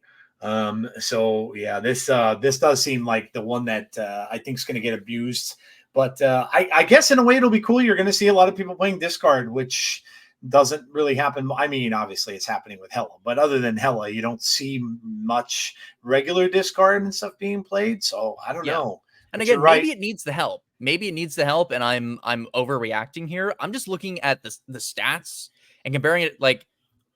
So yeah, this does seem like the one that I think is going to get abused, but I guess in a way it'll be cool. You're going to see a lot of people playing discard, which doesn't really happen. I mean, obviously it's happening with Hela, but other than Hela, you don't see much regular discard and stuff being played. So I don't know. And again, maybe it needs the help. Maybe it needs the help. And I'm overreacting here. I'm just looking at the stats and comparing it, like,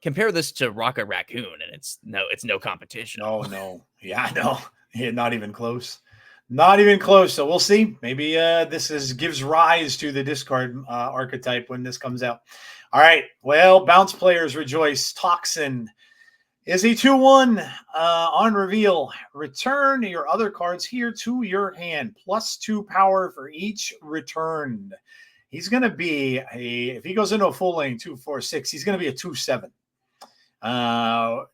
compare this to Rocket Raccoon, and it's no competition. Oh no, yeah, I know, not even close. Not even close. So we'll see. Maybe this gives rise to the discard archetype when this comes out. All right. Well, bounce players rejoice. Toxin is a 2/1 on reveal. Return your other cards here to your hand. +2 power for each returned. He's going to be if he goes into a full lane 2, 4, 6, he's going to be a 2/7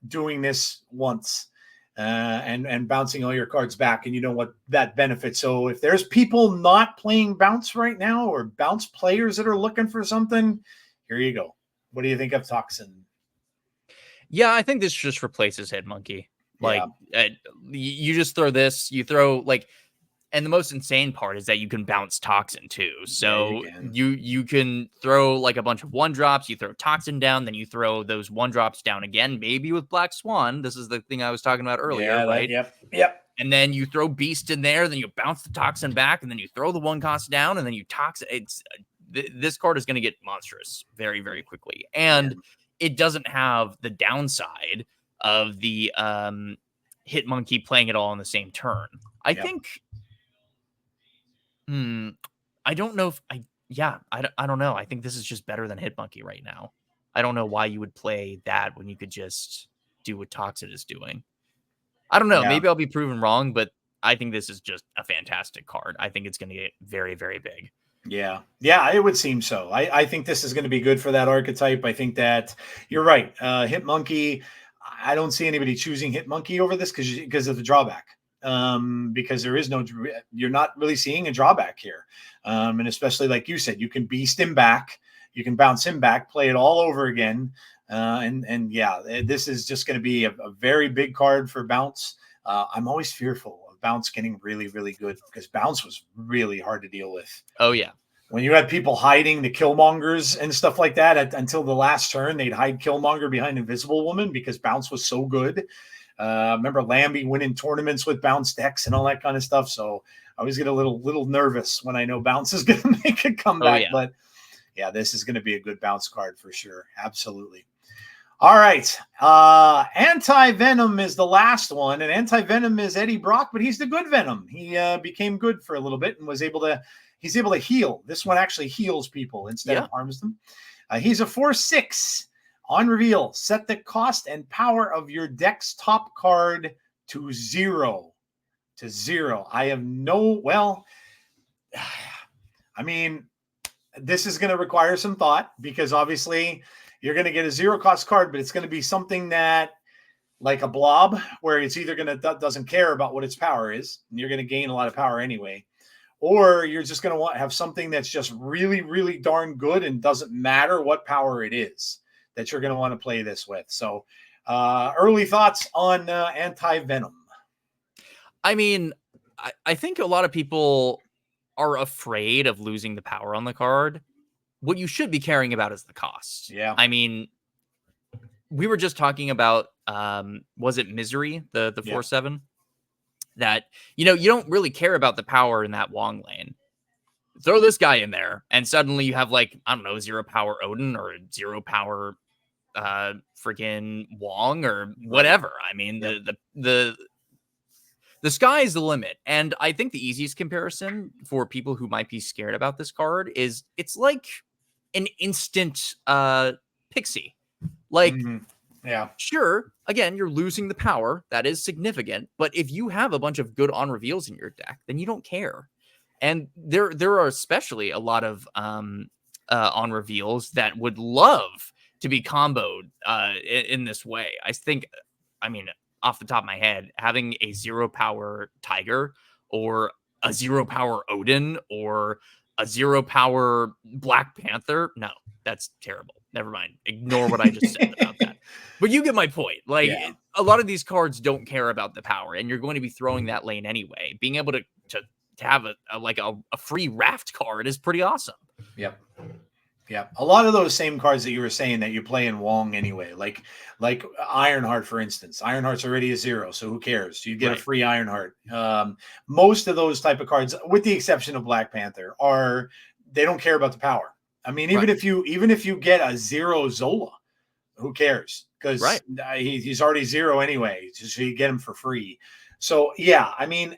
doing this once. And bouncing all your cards back, and you know what that benefits. So if there's people not playing bounce right now, or bounce players that are looking for something, here you go. What do you think of Toxin? Yeah, I think this just replaces Hit Monkey. Like, you just throw this, you throw like, and the most insane part is that you can bounce Toxin too. So you can throw like a bunch of 1-drops, you throw Toxin down, then you throw those 1-drops down again, maybe with Black Swan. This is the thing I was talking about earlier, right? Yep. And then you throw Beast in there, then you bounce the Toxin back, and then you throw the 1 cost down, and then you Toxin. This card is going to get monstrous very, very quickly. And it doesn't have the downside of the Hit Monkey playing it all on the same turn. I think... I don't know if I don't know. I think this is just better than Hit Monkey right now. I don't know why you would play that when you could just do what Toxin is doing. I don't know. Yeah. Maybe I'll be proven wrong, but I think this is just a fantastic card. I think it's going to get very, very big. Yeah, it would seem so. I think this is going to be good for that archetype. I think that you're right. Hit Monkey, I don't see anybody choosing Hit Monkey over this because of the drawback. Because there is you're not really seeing a drawback here. And especially like you said, you can beast him back, you can bounce him back, play it all over again. And this is just going to be a very big card for bounce. I'm always fearful of bounce getting really, really good because bounce was really hard to deal with. Oh yeah. When you had people hiding the Killmongers and stuff like that until the last turn, they'd hide Killmonger behind Invisible Woman because bounce was so good. Remember Lambie winning tournaments with bounce decks and all that kind of stuff. So I always get a little nervous when I know bounce is going to make a comeback. But yeah, this is going to be a good bounce card for sure. Absolutely. All right. AntiVenom is the last one, and AntiVenom is Eddie Brock, but he's the good Venom. He became good for a little bit and he's able to heal. This one actually heals people instead of harms them. He's a 4/6. On reveal, set the cost and power of your deck's top card to 0. I have I mean, this is going to require some thought because obviously you're going to get a 0 cost card, but it's going to be something that like a blob where it's either going to doesn't care about what its power is, and you're going to gain a lot of power anyway, or you're just going to have something that's just really, really darn good and doesn't matter what power it is that you're going to want to play this with. So early thoughts on AntiVenom. I mean, I think a lot of people are afraid of losing the power on the card. What you should be caring about is the cost. Yeah. I mean, we were just talking about, was it Misery, the 4/7? That, you don't really care about the power in that Wong lane. Throw this guy in there, and suddenly you have like, I don't know, 0 power Odin or 0 power freaking Wong or whatever. I mean, the sky is the limit. And I think the easiest comparison for people who might be scared about this card is it's like an instant pixie. Like, sure, again, you're losing the power. That is significant. But if you have a bunch of good on reveals in your deck, then you don't care. And there are especially a lot of on reveals that would love to be comboed in this way. I mean, off the top of my head, having a 0 power Tiger or a 0 power Odin or a 0 power Black Panther. No, that's terrible. Never mind. Ignore what I just said about that. But you get my point. Like, a lot of these cards don't care about the power, and you're going to be throwing that lane anyway. Being able to have a free raft card is pretty awesome. Yep. Yeah, a lot of those same cards that you were saying that you play in Wong anyway, like Ironheart, for instance. Ironheart's already a 0, so who cares? You get a free Ironheart. Most of those type of cards, with the exception of Black Panther, they don't care about the power. I mean, even if you get a 0 Zola, who cares? Because he's already 0 anyway, so you get him for free. So yeah, I mean,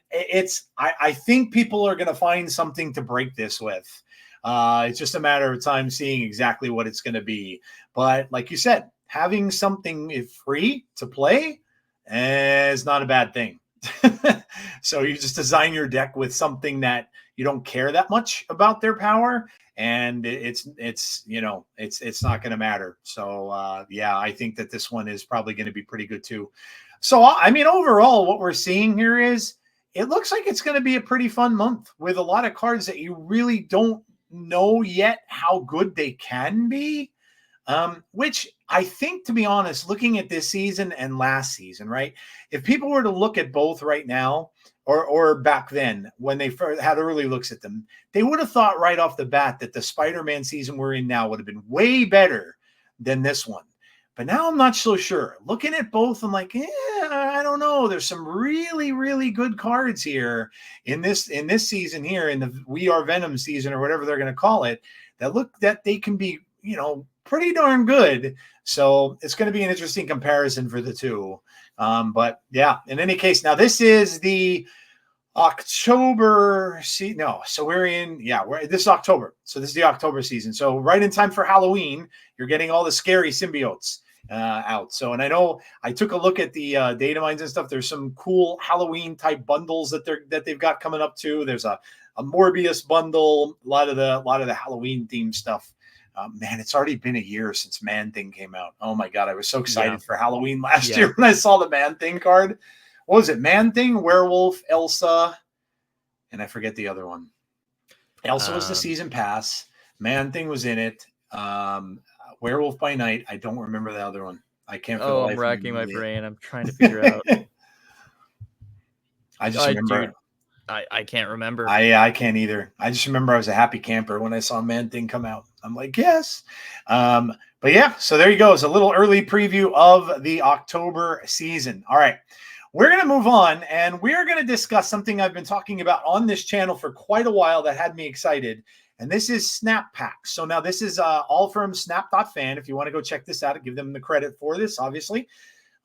I think people are going to find something to break this with. It's just a matter of time seeing exactly what it's going to be. But like you said, having something free to play is not a bad thing. So you just design your deck with something that you don't care that much about their power, and it's not going to matter. So yeah, I think that this one is probably going to be pretty good too. So I mean, overall, what we're seeing here is it looks like it's going to be a pretty fun month with a lot of cards that you really don't know yet how good they can be. Which I think, to be honest, looking at this season and last season, right? If people were to look at both right now, or back then when they first had early looks at them, they would have thought right off the bat that the Spider-Man season we're in now would have been way better than this one. But now I'm not so sure. Looking at both, I'm like, I don't know. There's some really, really good cards here in this season here, in the We Are Venom season, or whatever they're going to call it, that they can be, pretty darn good. So it's going to be an interesting comparison for the two. But yeah, in any case, now this is the October. So this is October. So this is the October season. So right in time for Halloween, you're getting all the scary symbiotes out. So, and I know I took a look at the datamines and stuff. There's some cool Halloween type bundles that they've got coming up too. There's a Morbius bundle, a lot of the Halloween themed stuff. Man, it's already been a year since Man-Thing came out. Oh my God, I was so excited for Halloween last year when I saw the Man-Thing card. What was it? Man-Thing, Werewolf, Elsa, and I forget the other one. Elsa was the season pass. Man-Thing was in it. Werewolf by Night. I don't remember the other one. I can't. I'm racking my brain. I'm trying to figure out. I just remember. Dude, I can't remember. I can't either. I just remember I was a happy camper when I saw Man-Thing come out. I'm like, yes. But yeah, so there you go. It's a little early preview of the October season. All right. We're going to move on, and we're going to discuss something I've been talking about on this channel for quite a while that had me excited, and this is Snap Packs. So now this is all from snap.fan. If you want to go check this out, give them the credit for this, obviously.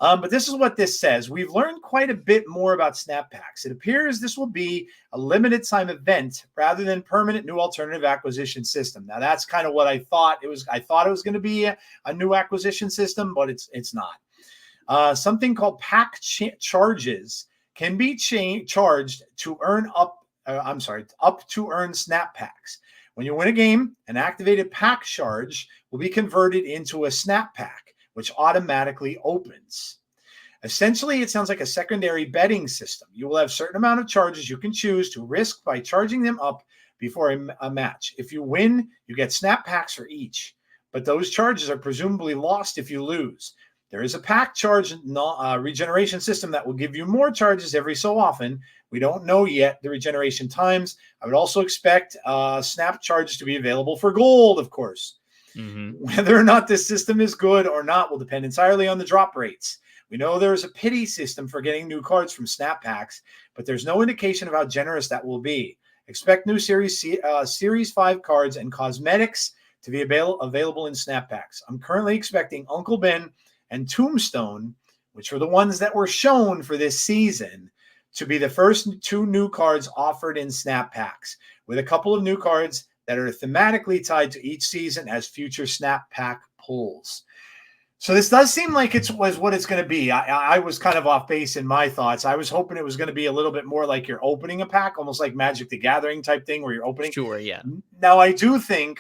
But this is what this says. We've learned quite a bit more about Snap Packs. It appears this will be a limited time event rather than permanent new alternative acquisition system. Now that's kind of what I thought it was. I thought it was going to be a new acquisition system, but it's not. Something called pack charges can be charged to earn up to earn Snap Packs. When you win a game, an activated pack charge will be converted into a Snap Pack, which automatically opens. Essentially, it sounds like a secondary betting system. You will have a certain amount of charges you can choose to risk by charging them up before a match. If you win, you get Snap Packs for each, but those charges are presumably lost if you lose. There is a pack charge regeneration system that will give you more charges every so often. We don't know yet the regeneration times. I would also expect Snap charges to be available for gold, of course. Mm-hmm. Whether or not this system is good or not will depend entirely on the drop rates. We know there is a pity system for getting new cards from Snap Packs, but there's no indication of how generous that will be. Expect new Series 5 cards and cosmetics to be available in Snap Packs. I'm currently expecting Uncle Ben and Tombstone, which are the ones that were shown for this season, to be the first two new cards offered in Snap Packs, with a couple of new cards that are thematically tied to each season as future Snap Pack pulls. So this does seem like it was what it's going to be. I was kind of off base in my thoughts. I was hoping it was going to be a little bit more like you're opening a pack, almost like Magic the Gathering type thing where you're opening. Sure, yeah. Now, I do think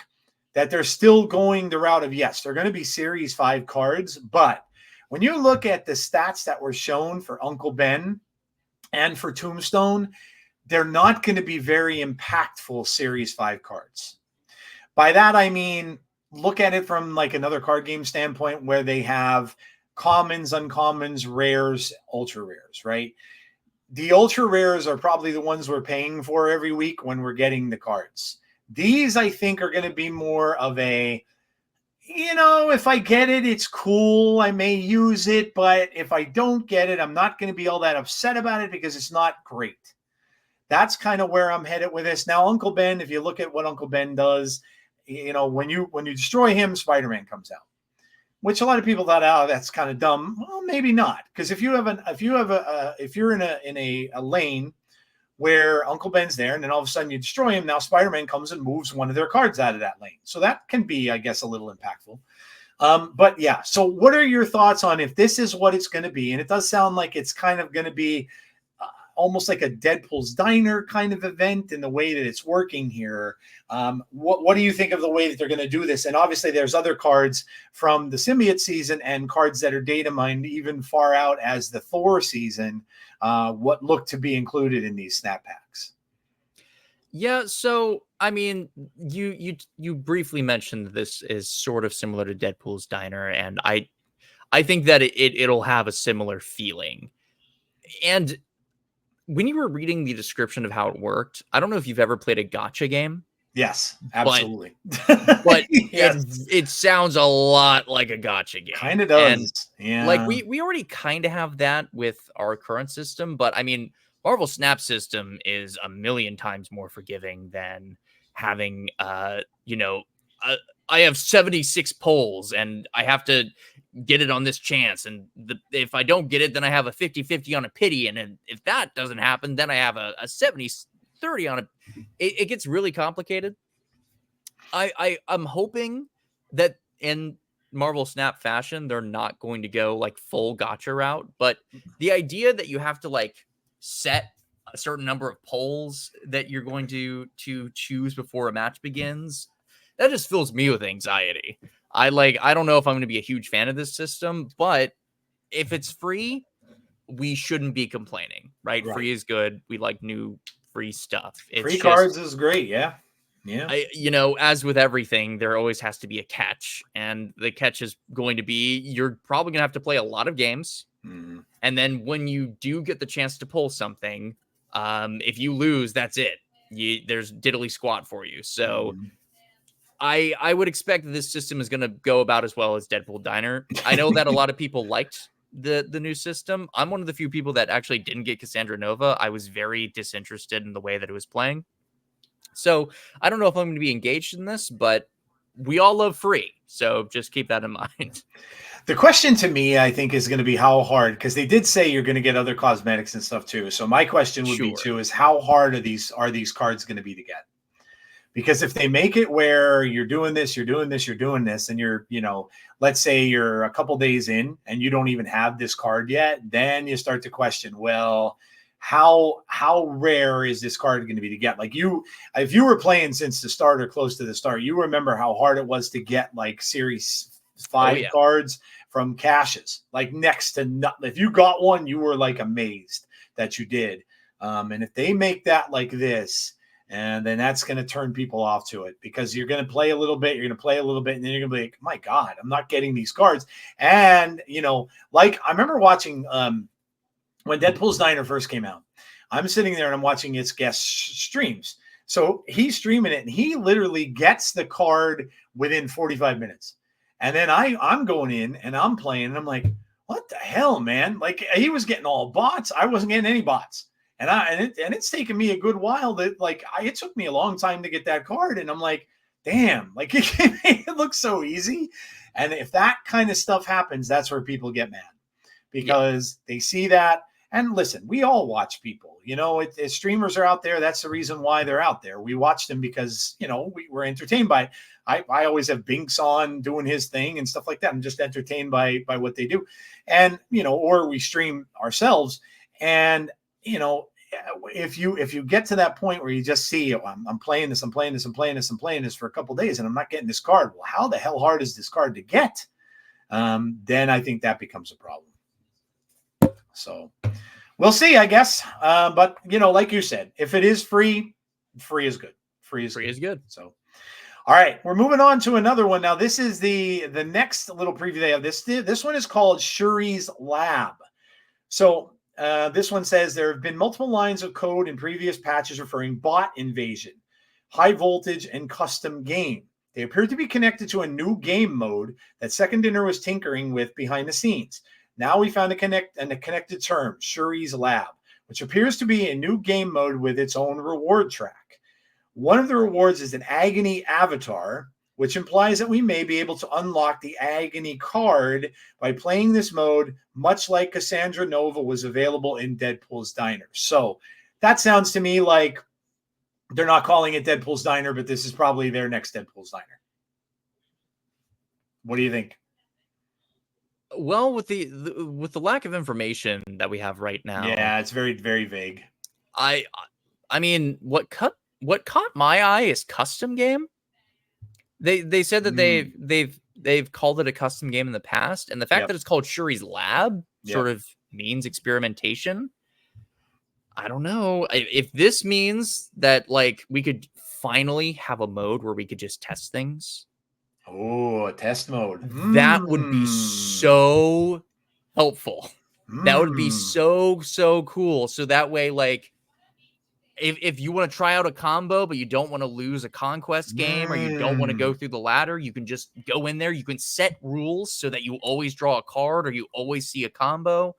that they're still going the route of, yes, they're going to be Series 5 cards, but when you look at the stats that were shown for Uncle Ben and for Tombstone, they're not going to be very impactful Series 5 cards. By that, I mean, look at it from like another card game standpoint where they have commons, uncommons, rares, ultra rares, right? The ultra rares are probably the ones we're paying for every week when we're getting the cards. These, I think, are going to be more of a, if I get it, it's cool. I may use it, but if I don't get it, I'm not going to be all that upset about it because it's not great. That's kind of where I'm headed with this. Now, Uncle Ben, if you look at what Uncle Ben does, when you destroy him, Spider-Man comes out. which a lot of people thought, oh, that's kind of dumb. Well, maybe not, because if you're in a lane where Uncle Ben's there, and then all of a sudden you destroy him, now Spider-Man comes and moves one of their cards out of that lane. So that can be, I guess, a little impactful. But yeah, so what are your thoughts on if this is what it's going to be? And it does sound like it's kind of going to be almost like a Deadpool's Diner kind of event in the way that it's working here. What do you think of the way that they're going to do this? And obviously there's other cards from the Symbiote season and cards that are data mined even far out as the Thor season, what look to be included in these snap packs. Yeah, so I mean, you briefly mentioned that this is sort of similar to Deadpool's Diner, and I think that it'll have a similar feeling. And when you were reading the description of how it worked, I don't know if you've ever played a gacha game. Yes, absolutely. But yes. it sounds a lot like a gacha game. Kind of does. And yeah. like we already kind of have that with our current system, but I mean, Marvel Snap system is a million times more forgiving than having, I have 76 polls and I have to get it on this chance. And if I don't get it, then I have a 50-50 on a pity. And if that doesn't happen, then I have a 70-30 on a, it gets really complicated. I'm hoping that in Marvel Snap fashion, they're not going to go like full gacha route, but the idea that you have to like set a certain number of polls that you're going to choose before a match begins, that just fills me with anxiety. I don't know if I'm going to be a huge fan of this system, but if it's free, we shouldn't be complaining, right? Free is good. We like new free stuff. Free cards is great. Yeah. Yeah. As with everything, there always has to be a catch, and the catch is going to be, you're probably going to have to play a lot of games. Mm-hmm. And then when you do get the chance to pull something, if you lose, that's it. There's diddly squat for you. So I would expect that this system is going to go about as well as Deadpool Diner. I know that a lot of people liked the new system. I'm one of the few people that actually didn't get Cassandra Nova. I was very disinterested in the way that it was playing. So I don't know if I'm going to be engaged in this, but we all love free. So just keep that in mind. The question to me, I think, is going to be how hard, because they did say you're going to get other cosmetics and stuff too. So my question would be too, is how hard are these cards going to be to get? Because if they make it where you're doing this, and you're, let's say you're a couple days in and you don't even have this card yet, then you start to question, well, how rare is this card going to be to get? Like if you were playing since the start or close to the start, you remember how hard it was to get like Series 5 cards from caches, like next to nothing. If you got one, you were like amazed that you did. And if they make that like this, and then that's going to turn people off to it, because you're going to play a little bit, and then you're going to be like, my God, I'm not getting these cards. And, like I remember watching when Deadpool's Diner first came out, I'm sitting there and I'm watching its guest streams. So he's streaming it and he literally gets the card within 45 minutes. And then I'm going in and I'm playing and I'm like, what the hell, man? Like he was getting all bots. I wasn't getting any bots. And it's taken me a good while it took me a long time to get that card. And I'm like, damn, like it looks so easy. And if that kind of stuff happens, that's where people get mad, because they see that. And listen, we all watch people, if streamers are out there. That's the reason why they're out there. We watch them because, we're entertained by it. I always have Binks on doing his thing and stuff like that. I'm just entertained by what they do. And, or we stream ourselves. And, if you get to that point where you just see, I'm playing this for a couple of days and I'm not getting this card. Well, how the hell hard is this card to get? Then I think that becomes a problem. So we'll see, I guess. But like you said, if it is free is good. Free is good. So, all right, we're moving on to another one. Now, this is the next little preview they have. This one is called Shuris Lab. So this one says there have been multiple lines of code in previous patches referring bot invasion, high voltage, and custom game. They appear to be connected to a new game mode that Second Dinner was tinkering with behind the scenes. Now we found a connected term, Shuris Lab, which appears to be a new game mode with its own reward track. One of the rewards is an agony avatar, which implies that we may be able to unlock the Agony card by playing this mode, much like Cassandra Nova was available in Deadpool's Diner. So that sounds to me like they're not calling it Deadpool's Diner, but this is probably their next Deadpool's Diner. What do you think? Well, with the lack of information that we have right now, yeah, it's very, very vague. I mean, what caught my eye is custom game. They said that they've called it a custom game in the past, and the fact that it's called Shuris Lab sort of means experimentation. I don't know if this means that like we could finally have a mode where we could just test things. Oh, a test mode. That would be so helpful. That would be so cool. So that way, like, if you want to try out a combo, but you don't want to lose a conquest game or you don't want to go through the ladder, you can just go in there. You can set rules so that you always draw a card or you always see a combo.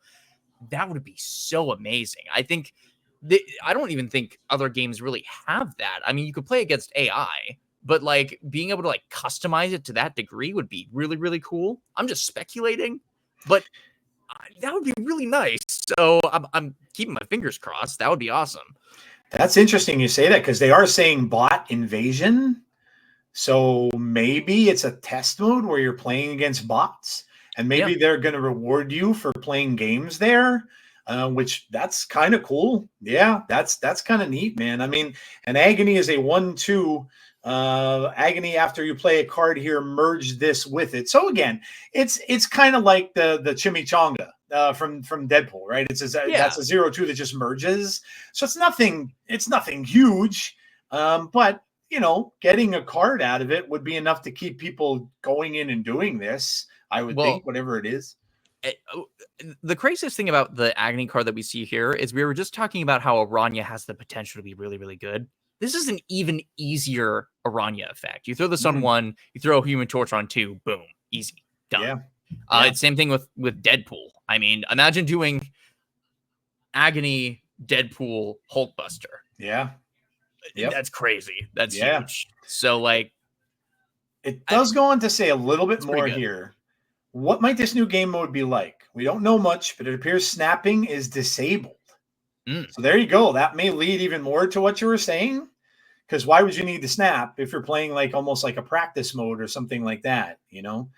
That would be so amazing. I think I don't even think other games really have that. I mean, you could play against AI, but like being able to like customize it to that degree would be really, really cool. I'm just speculating, but that would be really nice. So I'm keeping my fingers crossed. That would be awesome. That's interesting you say that because they are saying bot invasion. So maybe it's a test mode where you're playing against bots and maybe they're going to reward you for playing games there, which that's kind of cool. Yeah, that's kind of neat, man. I mean, an Agony is a 1/2 Agony after you play a card here, merge this with it. So again, it's kind of like the chimichanga from Deadpool, right? That's a 0/2 that just merges. So it's nothing huge. But you know, getting a card out of it would be enough to keep people going in and doing this. I would think, whatever it is. The craziest thing about the Agony card that we see here is we were just talking about how Aranya has the potential to be really, really good. This is an even easier Aranya effect. You throw this on 1, you throw a Human Torch on 2, boom, easy, done. It's same thing with Deadpool. I mean, imagine doing Agony, Deadpool, Hulkbuster. Yeah. That's crazy. That's huge. So, like, it does go on to say a little bit more here. What might this new game mode be like? We don't know much, but it appears snapping is disabled. So there you go. That may lead even more to what you were saying. Because why would you need to snap if you're playing like almost like a practice mode or something like that? You know,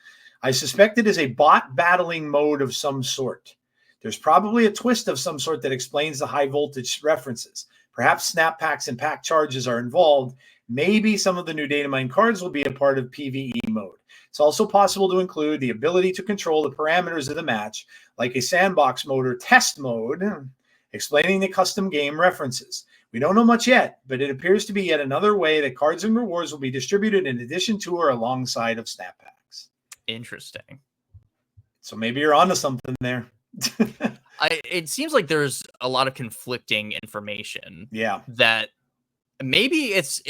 I suspect it is a bot battling mode of some sort. There's probably a twist of some sort that explains the high voltage references. Perhaps snap packs and pack charges are involved. Maybe some of the new datamine cards will be a part of PvE mode. It's also possible to include the ability to control the parameters of the match, like a sandbox mode or test mode, explaining the custom game references. We don't know much yet, but it appears to be yet another way that cards and rewards will be distributed in addition to or alongside of snap packs. Interesting. So maybe you're onto something there. It seems like there's a lot of conflicting information. Yeah. That maybe it's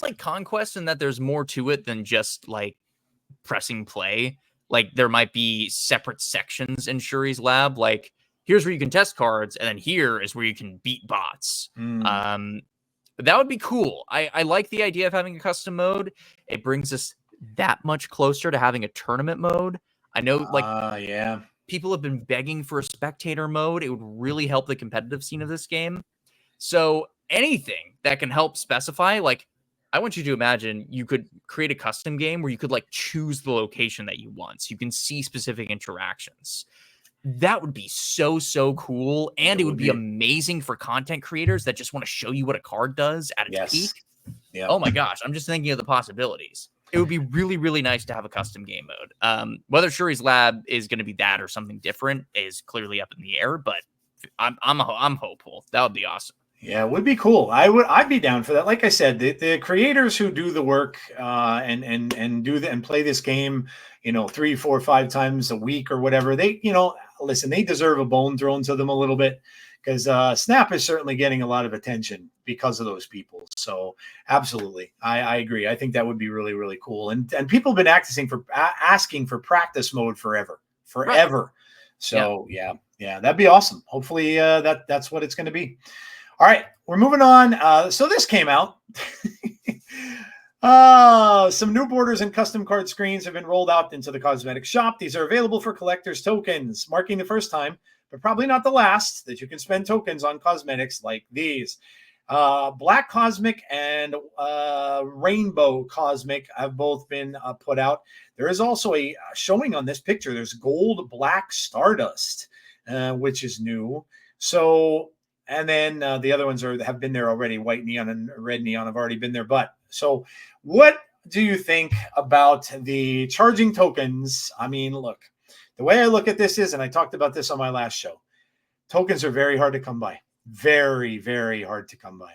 like Conquest and that there's more to it than just like pressing play. Like there might be separate sections in Shuris Lab. Like here's where you can test cards, and then here is where you can beat bots. That would be cool. I like the idea of having a custom mode. It brings us that much closer to having a tournament mode. I know, like, people have been begging for a spectator mode. It would really help the competitive scene of this game. So anything that can help specify, like, I want you to imagine you could create a custom game where you could like choose the location that you want. So you can see specific interactions. That would be so cool. And it would be amazing for content creators that just want to show you what a card does at its peak. Yep. Oh my gosh. I'm just thinking of the possibilities. It would be really, really nice to have a custom game mode. Whether Shuris Lab is going to be that or something different is clearly up in the air, but I'm hopeful. That would be awesome. Yeah, it would be cool. I'd be down for that. Like I said, the creators who do the work and play this game, 3, 4, 5 times a week or whatever, they, listen, they deserve a bone thrown to them a little bit because Snap is certainly getting a lot of attention because of those people. So absolutely, I agree. I think that would be really, really cool. And people have been asking for practice mode forever. Right. So yeah, that'd be awesome. Hopefully that's what it's going to be. All right, we're moving on. So this came out. Some new borders and custom card screens have been rolled out into the cosmetic shop. These are available for collector's tokens, marking the first time, but probably not the last, that you can spend tokens on cosmetics like these. Black Cosmic and Rainbow Cosmic have both been put out. There is also a showing on this picture. There's Gold Black Stardust, which is new. So, and then the other ones have been there already. White Neon and Red Neon have already been there. But so what do you think about the charging tokens? I mean, look, the way I look at this is, and I talked about this on my last show, tokens are very hard to come by. Very, very hard to come by.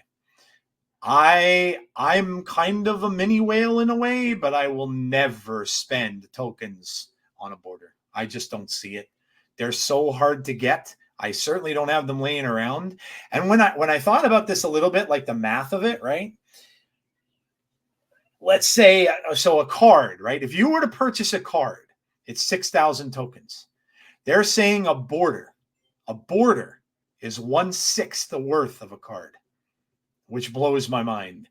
I'm kind of a mini whale in a way, but I will never spend tokens on a border. I just don't see it. They're so hard to get. I certainly don't have them laying around. And when I thought about this a little bit, like the math of it, right? Let's say, so a card, right? If you were to purchase a card, it's 6,000 tokens. They're saying a border is 1/6 the worth of a card, which blows my mind.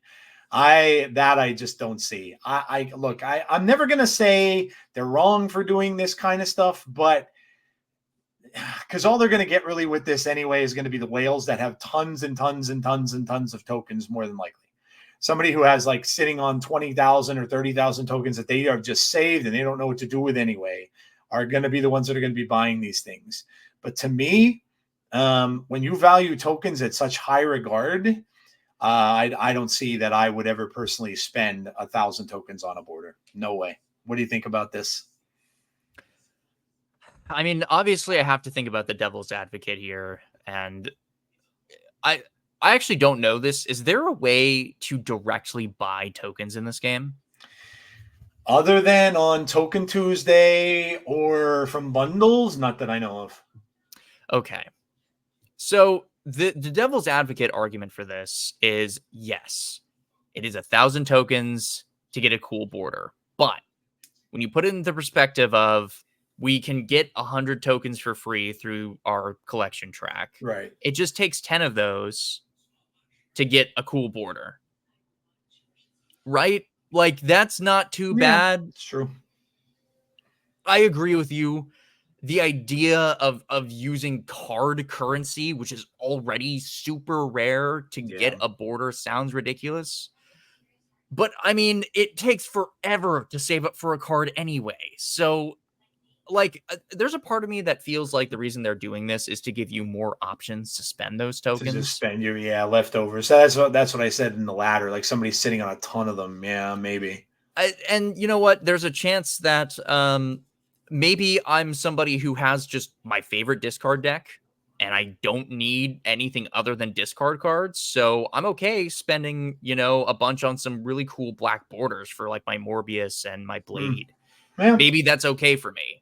I just don't see. I'm never going to say they're wrong for doing this kind of stuff, but because all they're going to get really with this anyway is going to be the whales that have tons and tons and tons and tons of tokens, more than likely. Somebody who has like sitting on 20,000 or 30,000 tokens that they are just saved and they don't know what to do with anyway are going to be the ones that are going to be buying these things. But to me, when you value tokens at such high regard, I don't see that I would ever personally spend 1,000 tokens on a border. No way. What do you think about this? I mean, obviously, I have to think about the devil's advocate here, and I actually don't know this. Is there a way to directly buy tokens in this game? Other than on Token Tuesday or from bundles? Not that I know of. Okay. So the devil's advocate argument for this is, yes, it is 1,000 tokens to get a cool border. But when you put it in the perspective of we can get 100 tokens for free through our collection track, right? It just takes 10 of those to get a cool border, right? Like, that's not too bad. It's true. I agree with you. The idea of using card currency, which is already super rare, to get a border sounds ridiculous. But, I mean, it takes forever to save up for a card anyway. So, like, there's a part of me that feels like the reason they're doing this is to give you more options to spend those tokens. To just spend your leftovers. So that's what I said in the ladder. Like somebody's sitting on a ton of them. Yeah, maybe. And you know what? There's a chance that maybe I'm somebody who has just my favorite discard deck, and I don't need anything other than discard cards. So I'm okay spending, a bunch on some really cool black borders for like my Morbius and my Blade. Yeah. Maybe that's okay for me.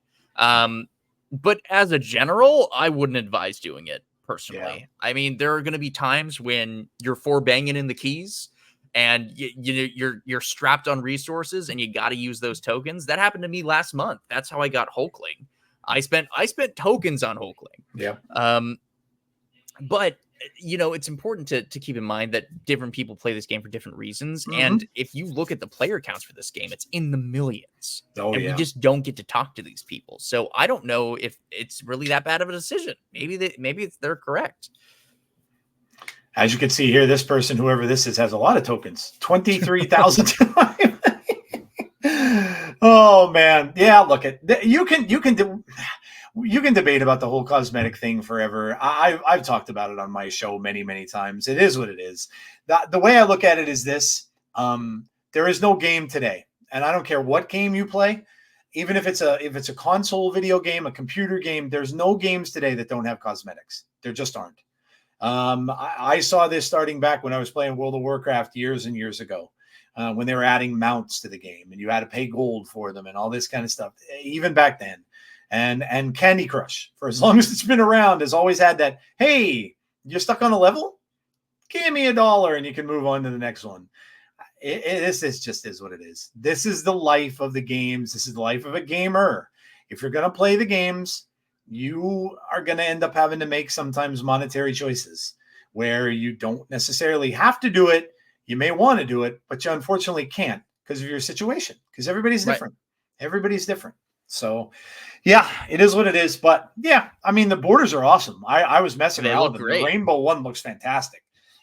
But as a general, I wouldn't advise doing it personally. Yeah. I mean, there are going to be times when you're banging in the keys and you're strapped on resources and you got to use those tokens. That happened to me last month. That's how I got Hulkling. I spent tokens on Hulkling. Yeah. But it's important to keep in mind that different people play this game for different reasons. Mm-hmm. And if you look at the player counts for this game, it's in the millions. And we just don't get to talk to these people. So I don't know if it's really that bad of a decision. Maybe they're correct. As you can see here, this person, whoever this is, has a lot of tokens. 23,000. Oh man. Yeah, look at you can debate about the whole cosmetic thing forever. I've talked about it on my show many, many times. It is what it is. The way I look at it is this. There is no game today, and I don't care what game you play, even if it's a console video game, a computer game, there's no games today that don't have cosmetics. There just aren't. I saw this starting back when I was playing World of Warcraft years and years ago, when they were adding mounts to the game and you had to pay gold for them and all this kind of stuff, even back then. And Candy Crush, for as long as it's been around, has always had that, hey, you're stuck on a level? Give me $1 and you can move on to the next one. This just is what it is. This is the life of the games. This is the life of a gamer. If you're going to play the games, you are going to end up having to make sometimes monetary choices where you don't necessarily have to do it. You may want to do it, but you unfortunately can't because of your situation, because everybody's Right. different. Everybody's different. So, yeah, it is what it is. But yeah, I mean, the borders are awesome. I was messing They around look with them. great. The rainbow one looks fantastic.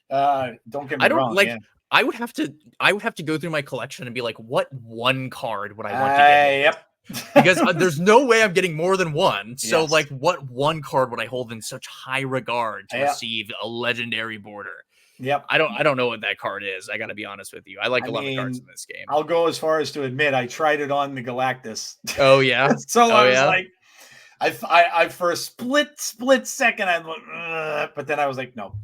Don't get me I don't wrong. like. Yeah. I would have to go through my collection and be like, what one card would I want to get? Yep. Because there's no way I'm getting more than one. So Yes. like, what one card would I hold in such high regard to Yeah. receive a legendary border? Yep. I don't know what that card is. I got to be honest with you. I like a lot of cards in this game. I'll go as far as to admit I tried it on the Galactus. Oh yeah. So Oh, I was yeah? like, I for a split second I went, but then I was like, no,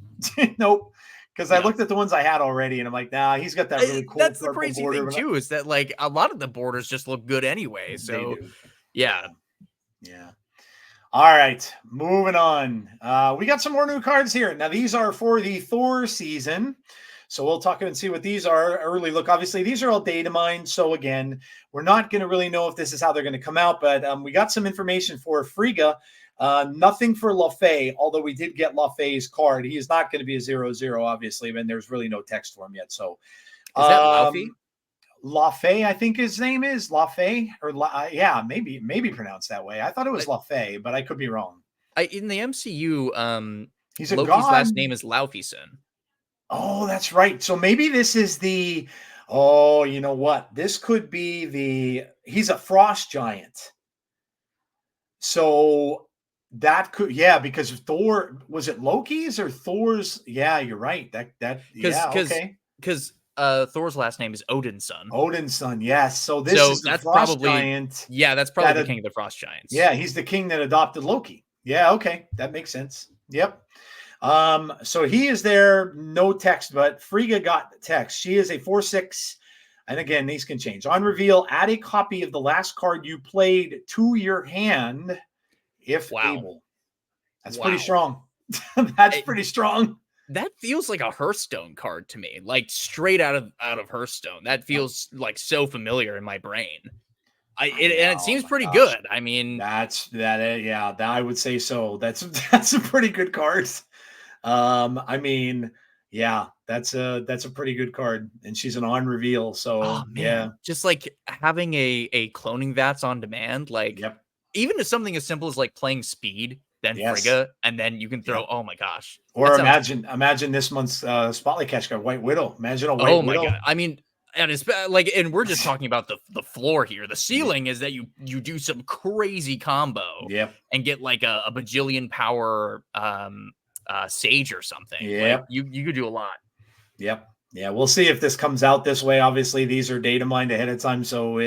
nope, because I Yeah. looked at the ones I had already, and I'm like, nah, he's got that really cool. That's the purple crazy border. thing too, is that like a lot of the borders just look good anyway. They So do. yeah. Yeah. All right, moving on. We got some more new cards here. Now these are for the Thor season. So we'll talk and see what these are. Early look. Obviously, these are all data mined. So again, we're not going to really know if this is how they're going to come out, but we got some information for Frigga. Nothing for LaFay, although we did get LaFay's card. He is not going to be a 0/0, obviously, and there's really no text for him yet. So Is that Laufey? LaFay, I think his name is LaFay, or yeah, maybe pronounced that way. I thought it was LaFay, but I could be wrong. In the MCU, He's a Loki's god. last name is Laufeyson. Oh, that's right. So maybe this is the. Oh, you know what? This could be the. He's a frost giant. So that could, yeah, because Thor, was it Loki's or Thor's? Yeah, you're right. Okay. Because Thor's last name is Odin's son. Odin's son, yes. So this is the that's frost probably giant. Yeah, that's probably the king of the frost giants. Yeah, he's the king that adopted Loki. Yeah, okay, that makes sense. Yep. So he is there, no text, but Frigga got text. She is a 4/6. And again, these can change. On reveal, add a copy of the last card you played to your hand, if able. That's pretty strong. That's pretty strong. That feels like a Hearthstone card to me, like straight out of Hearthstone. That feels like so familiar in my brain. And it seems pretty good. I mean, yeah, I would say so. That's a pretty good card. I mean, yeah, that's a pretty good card, and she's an on reveal. So yeah, just like having a cloning VATS on demand, like even if something as simple as like playing speed, then Frigga, and then you can throw. Oh my gosh! Or imagine this month's Spotlight Catch card, White Widow. Imagine a White Widow. Oh my god! I mean, and it's like, and we're just talking about the floor here. The ceiling is that you do some crazy combo, and get like a bajillion power Sage or something. Like, you could do a lot. Yep. Yeah, we'll see if this comes out this way. Obviously, these are data mined ahead of time, so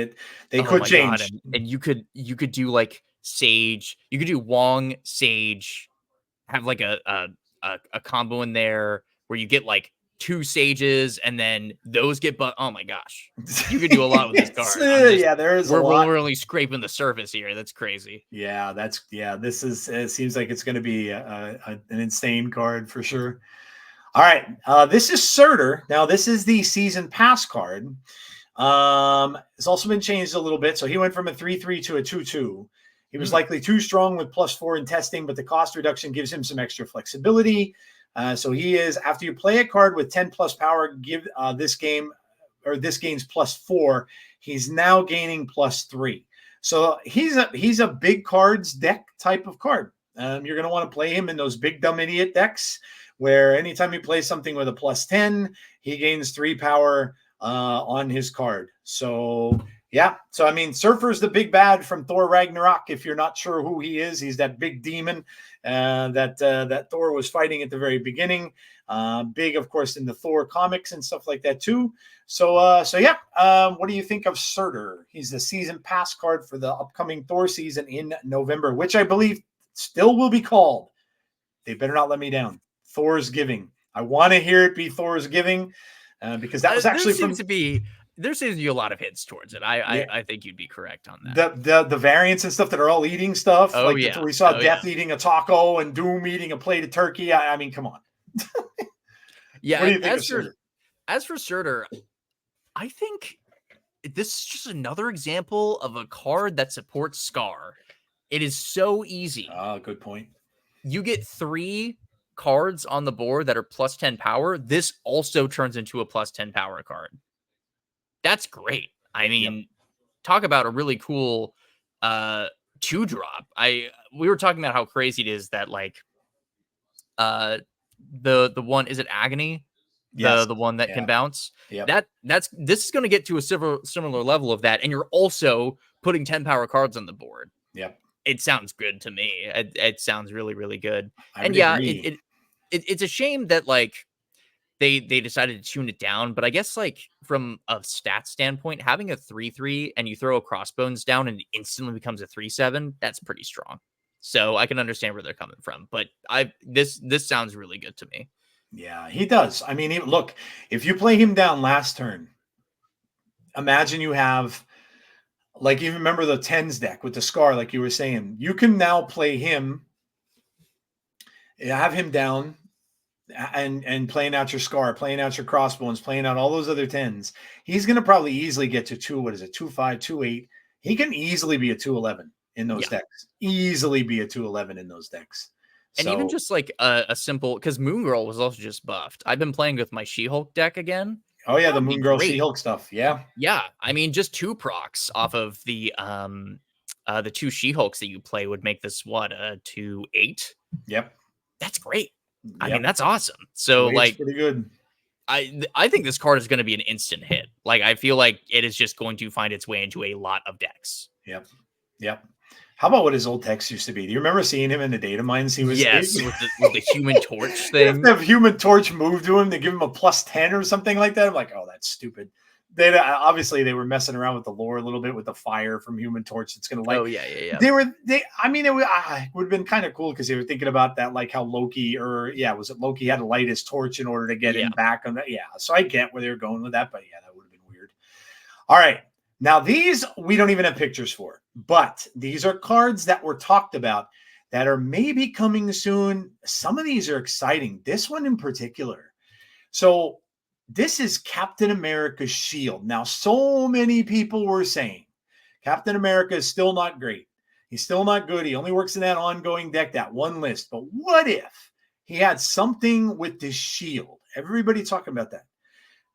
they could change. And you could do like Sage. You could do Wong Sage, have like a combo in there where you get like 2 Sages, and then those get oh my gosh, you could do a lot with this card. There is a lot. We're only scraping the surface here. That's crazy. Yeah, this is, it seems like it's going to be an insane card for sure. All right, this is Surtur. Now this is the season pass card. It's also been changed a little bit, so he went from a 3/3 to a 2/2. He was likely too strong with +4 in testing, but the cost reduction gives him some extra flexibility. So he is, after you play a card with 10+ power, give this gains +4. He's now gaining +3. So he's a big cards deck type of card. You're going to want to play him in those big dumb idiot decks, where anytime you play something with a +10, he gains 3 power on his card. So yeah, so I mean, Surfer's the big bad from Thor Ragnarok. If you're not sure who he is, he's that big demon that Thor was fighting at the very beginning. Big, of course, in the Thor comics and stuff like that too. So yeah, what do you think of Surtur? He's the season pass card for the upcoming Thor season in November, which I believe still will be called, they better not let me down, Thor's Giving. I want to hear it be Thor's Giving, because that was actually there seems to be a lot of hits towards it. I think you'd be correct on that. The variants and stuff that are all eating stuff. We saw Death eating a taco and Doom eating a plate of turkey. I mean, come on. Yeah. What do you think of Surtur? As for Surtur, I think this is just another example of a card that supports Skaar. It is so easy. Good point. You get 3 cards on the board that are +10 power. This also turns into a +10 power card. that's great. I mean, talk about a really cool 2-drop. We were talking about how crazy it is that like the one, is it Agony? Yes. The one that can bounce. Yep. This is going to get to a similar level of that, and you're also putting 10 power cards on the board. Yep. It sounds good to me. It sounds really, really good. I would And agree. it's a shame that like they decided to tune it down, but I guess like from a stat standpoint, having a 3/3 and you throw a Crossbones down and it instantly becomes a 3/7, that's pretty strong. So I can understand where they're coming from, but this sounds really good to me. Yeah, he does. I mean, look, if you play him down last turn, imagine you have, like, you remember the 10s deck with the Skaar, like you were saying, you can now play him, have him down, and playing out your Skaar, playing out your Crossbones, playing out all those other 10s. He's going to probably easily get to 2-5, 2-8. He can easily be a 2-11 in those decks. Easily be a 2-11 in those decks. And even just like a simple, because Moon Girl was also just buffed. I've been playing with my She-Hulk deck again. Oh yeah, the Moon Girl She-Hulk stuff. Yeah. Yeah. I mean, just 2 procs off of the 2 She-Hulks that you play would make this what, a 2/8? Yep. That's great. I mean, that's awesome. So like pretty good. I think this card is going to be an instant hit. Like I feel like it is just going to find its way into a lot of decks. Yep. Yep. How about what his old text used to be? Do you remember seeing him in the datamines? He was with the Human Torch thing. Have Human Torch move to him to give him a +10 or something like that. I'm like, oh, that's stupid. They obviously they were messing around with the lore a little bit with the fire from Human Torch. It's gonna like, oh yeah. I mean, it would have been kind of cool because they were thinking about that, like how Loki was it Loki had to light his torch in order to get him back on that. Yeah, so I get where they were going with that, but yeah, that would have been weird. All right. Now, these we don't even have pictures for, but these are cards that were talked about that are maybe coming soon. Some of these are exciting. This one in particular. So this is Captain America's shield. Now, so many people were saying Captain America is still not great. He's still not good. He only works in that ongoing deck, that one list. But what if he had something with this shield? Everybody talking about that.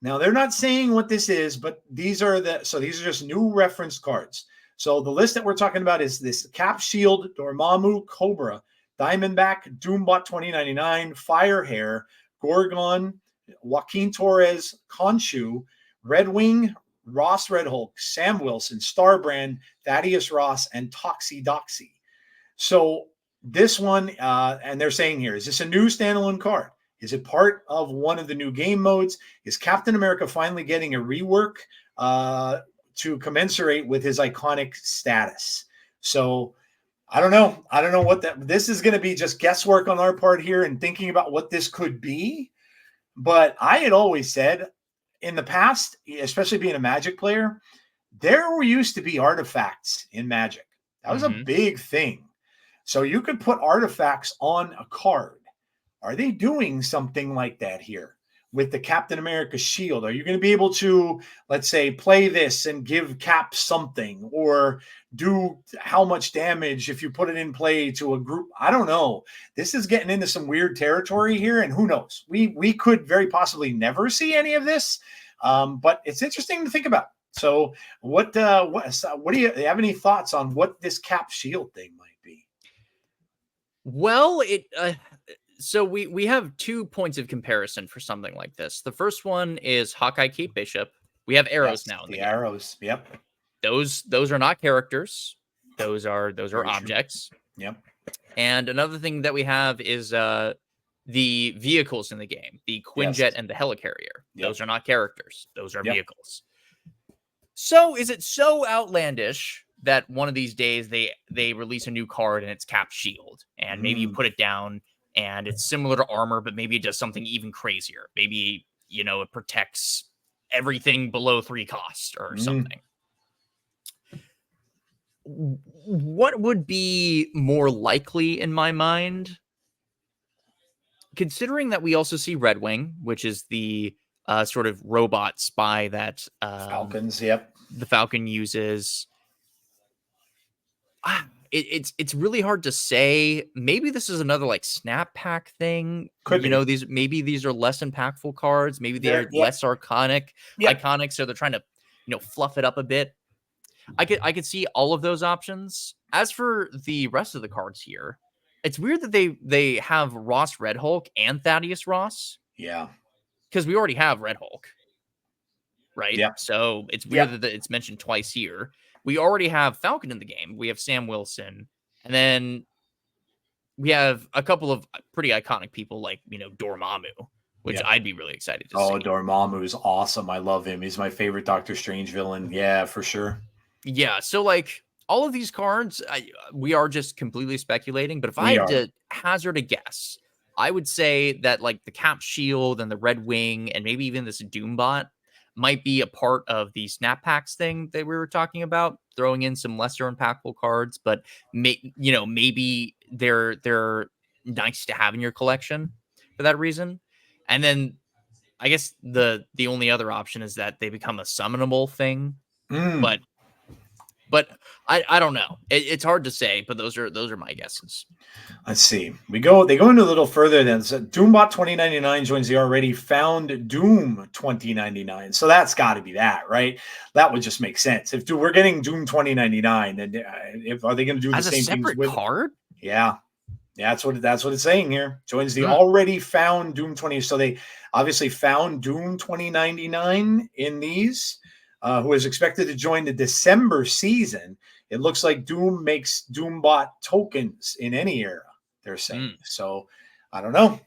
Now, they're not saying what this is, but these are just new reference cards. So the list that we're talking about is this Cap Shield, Dormammu, Cobra, Diamondback, Doombot 2099, Firehair, Gorgon, Joaquin Torres, Khonshu, Red Wing, Ross Red Hulk, Sam Wilson, Starbrand, Thaddeus Ross, and Toxie Doxie. So this one, and they're saying here, is this a new standalone card? Is it part of one of the new game modes? Is Captain America finally getting a rework to commensurate with his iconic status? So I don't know. I don't know what this is going to be, just guesswork on our part here and thinking about what this could be. But I had always said in the past, especially being a Magic player, there used to be artifacts in Magic. That was a big thing. So you could put artifacts on a card. Are they doing something like that here with the Captain America shield? Are you going to be able to, let's say, play this and give Cap something, or do how much damage if you put it in play to a group? I don't know. This is getting into some weird territory here, and who knows? We could very possibly never see any of this, but it's interesting to think about. So what do you have any thoughts on what this Cap shield thing might be? Well, so we have 2 points of comparison for something like this. The first one is Hawkeye Kate Bishop. We have arrows now in the game. Arrows. Yep. Those are not characters. Those are objects. Yep. And another thing that we have is the vehicles in the game, the Quinjet and the Helicarrier. Yep. Those are not characters. Those are vehicles. So is it so outlandish that one of these days they release a new card and it's Cap Shield, and maybe you put it down and it's similar to armor, but maybe it does something even crazier. Maybe, it protects everything below 3 cost or something. What would be more likely in my mind? Considering that we also see Red Wing, which is the sort of robot spy that Falcons, the Falcon uses. It's really hard to say. Maybe this is another like snap pack thing. Could be. These are less impactful cards. Maybe they're less iconic. So they're trying to fluff it up a bit. I could see all of those options. As for the rest of the cards here, it's weird that they have Ross Red Hulk and Thaddeus Ross. Yeah. Because we already have Red Hulk. Right? Yeah. So it's weird that it's mentioned twice here. We already have Falcon in the game. We have Sam Wilson. And then we have a couple of pretty iconic people like, Dormammu, which I'd be really excited to see. Oh, Dormammu is awesome. I love him. He's my favorite Doctor Strange villain. Yeah, for sure. Yeah. So, like, all of these cards, we are just completely speculating. But if I had to hazard a guess, I would say that, like, the Cap Shield and the Red Wing and maybe even this Doombot might be a part of the snap packs thing that we were talking about, throwing in some lesser impactful cards, but maybe they're nice to have in your collection for that reason. And then I guess the only other option is that they become a summonable thing, but I don't know. It's hard to say, but those are my guesses. Let's see. They go into a little further then. So Doombot 2099 joins the already found Doom 2099. So that's got to be that, right? That would just make sense. If we're getting Doom 2099, then are they going to do the same things with card? Yeah. Yeah, that's what it's saying here. Joins the already found Doom 20. So they obviously found Doom 2099 in these. Who is expected to join the December season. It looks like Doom makes Doombot tokens in any era, they're saying. So I don't know.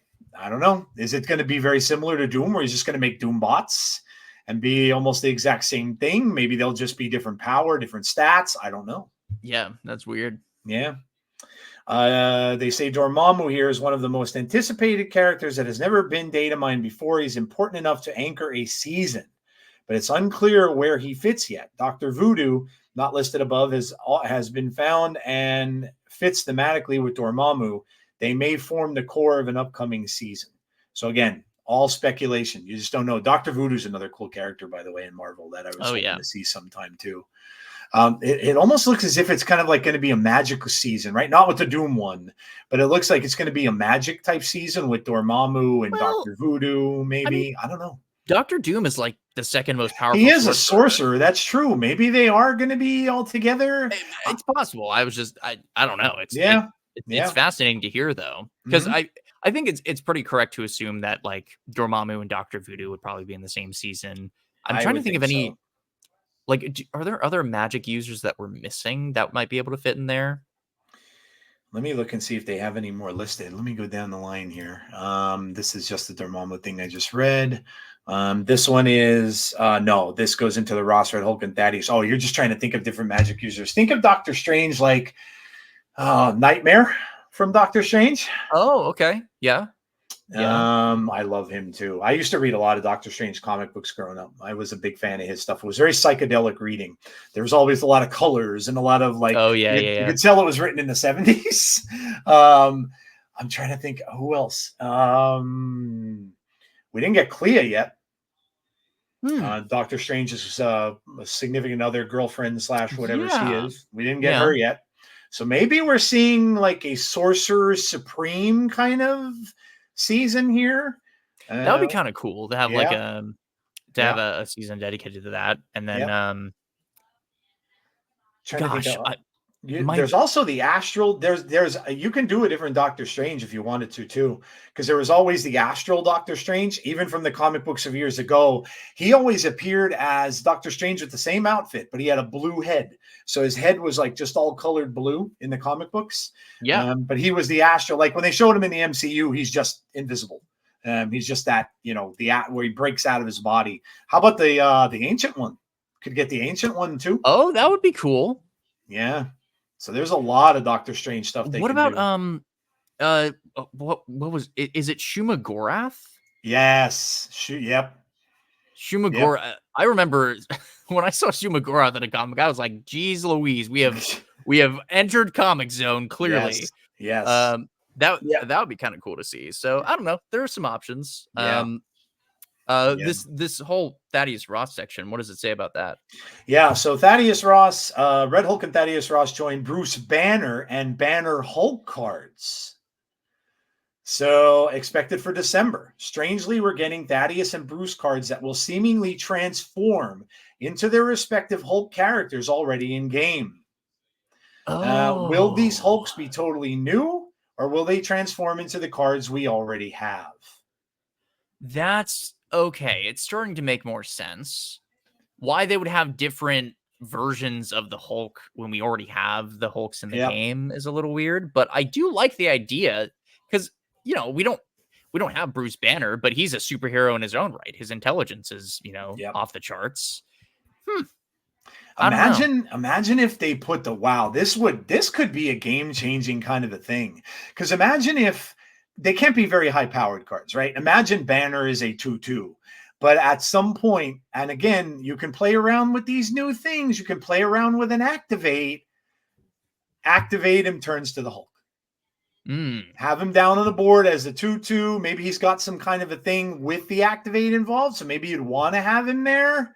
Is it going to be very similar to Doom, or is just going to make Doombots and be almost the exact same thing? Maybe they'll just be different power, different stats. I don't know. Yeah, that's weird. Yeah. They say Dormammu here is one of the most anticipated characters that has never been data mined before. He's important enough to anchor a season, but it's unclear where he fits yet. Dr. Voodoo, not listed above, has been found and fits thematically with Dormammu. They may form the core of an upcoming season. So again, all speculation. You just don't know. Dr. Voodoo's another cool character, by the way, in Marvel that I was hoping to see sometime too. It almost looks as if it's kind of like going to be a magical season, right? Not with the Doom one, but it looks like it's going to be a magic type season with Dormammu and Dr. Voodoo, maybe. I don't know. Dr. Doom is like the second most powerful. He is a sorcerer. That's true. Maybe they are going to be all together. It's possible. I don't know. It's fascinating to hear though, because I think it's pretty correct to assume that like Dormammu and Dr. Voodoo would probably be in the same season. I'm trying to think of any. So. Like, are there other magic users that we're missing that might be able to fit in there? Let me look and see if they have any more listed. Let me go down the line here. This is just the Dormammu thing I just read. This one is no. This goes into the Ross Red Hulk and Thaddeus. Oh, you're just trying to think of different magic users. Think of Doctor Strange like Nightmare from Doctor Strange. Oh, okay, yeah. I love him too. I used to read a lot of Doctor Strange comic books growing up. I was a big fan of his stuff. It was very psychedelic reading. There was always a lot of colors and a lot of like. You could tell it was written in the 70s. I'm trying to think who else. We didn't get Clea yet. Doctor Strange is a significant other, girlfriend / whatever she is. We didn't get her yet. So maybe we're seeing like a Sorcerer Supreme kind of season here. That would be kind of cool to have like have a season dedicated to that. And then there's also the Astral. There's you can do a different Doctor Strange if you wanted to too, because there was always the Astral Doctor Strange. Even from the comic books of years ago, he always appeared as Doctor Strange with the same outfit, but he had a blue head. So his head was like just all colored blue in the comic books. But he was the Astral. Like when they showed him in the MCU, he's just invisible. He's just that, where he breaks out of his body. How about the Ancient one? Could get the Ancient one too. Oh, that would be cool. Yeah. So there's a lot of Doctor Strange stuff. What about what was it? Is it Shuma Gorath? Yes. Yep. Shuma Gorath. Yep. I remember when I saw Shuma Gorath in a comic, I was like, "Geez, Louise, we have entered Comic Zone clearly." Yes. That would be kind of cool to see. So I don't know. There are some options. This whole Thaddeus Ross section, what does it say about that? Yeah, so Thaddeus Ross, Red Hulk and Thaddeus Ross joined Bruce Banner and Banner Hulk cards. So expected for December. Strangely, we're getting Thaddeus and Bruce cards that will seemingly transform into their respective Hulk characters already in game. Will these Hulks be totally new, or will they transform into the cards we already have? That's okay. It's starting to make more sense. Why they would have different versions of the Hulk when we already have the Hulks in the game is a little weird, but I do like the idea because we don't have Bruce Banner, but he's a superhero in his own right. His intelligence is off the charts. Imagine if they put this could be a game-changing kind of a thing. Because imagine if they can't be very high-powered cards, right? Imagine Banner is a 2/2. But at some point, and again, you can play around with these new things. You can play around with an activate. Activate him, turns to the Hulk. Have him down on the board as a 2/2. Maybe he's got some kind of a thing with the activate involved. So maybe you'd want to have him there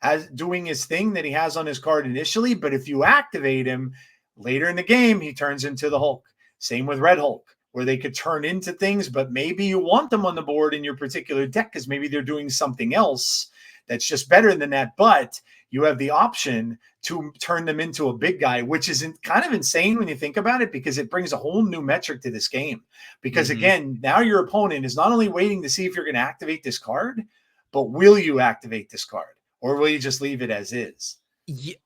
as doing his thing that he has on his card initially. But if you activate him later in the game, he turns into the Hulk. Same with Red Hulk, where they could turn into things, but maybe you want them on the board in your particular deck because maybe they're doing something else that's just better than that. But you have the option to turn them into a big guy, which is kind of insane when you think about it, because it brings a whole new metric to this game. Because again, now your opponent is not only waiting to see if you're going to activate this card, but will you activate this card, or will you just leave it as is?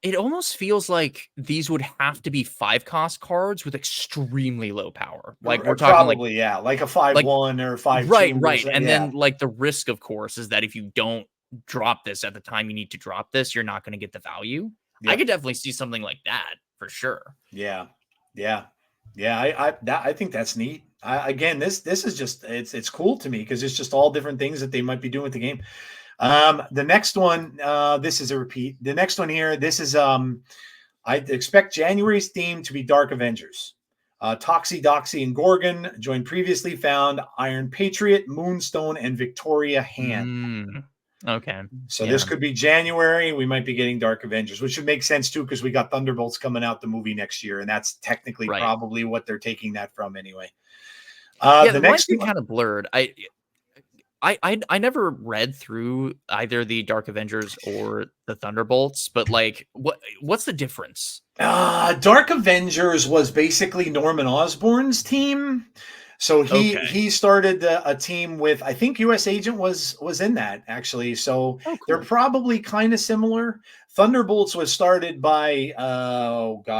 It almost feels like these would have to be 5-cost cards with extremely low power. Like we're talking probably, like a 5/1 or 5/2. Right. And then like the risk, of course, is that if you don't drop this at the time you need to drop this, you're not going to get the value. Yep. I could definitely see something like that for sure. Yeah. I think that's neat. Again, this is just it's cool to me because it's just all different things that they might be doing with the game. The next one, this is a repeat. The next one here, this is I expect January's theme to be Dark Avengers. Toxie, Doxie, and Gorgon joined previously found Iron Patriot, Moonstone, and Victoria Han. Okay. So this could be January. We might be getting Dark Avengers, which would make sense too, because we got Thunderbolts coming out the movie next year, and that's technically probably what they're taking that from anyway. The next one kind of blurred. I never read through either the Dark Avengers or the Thunderbolts, but like, what's the difference? Dark Avengers was basically Norman Osborn's team. So he started a team with, I think US Agent was in that actually. So they're probably kind of similar. Thunderbolts was started by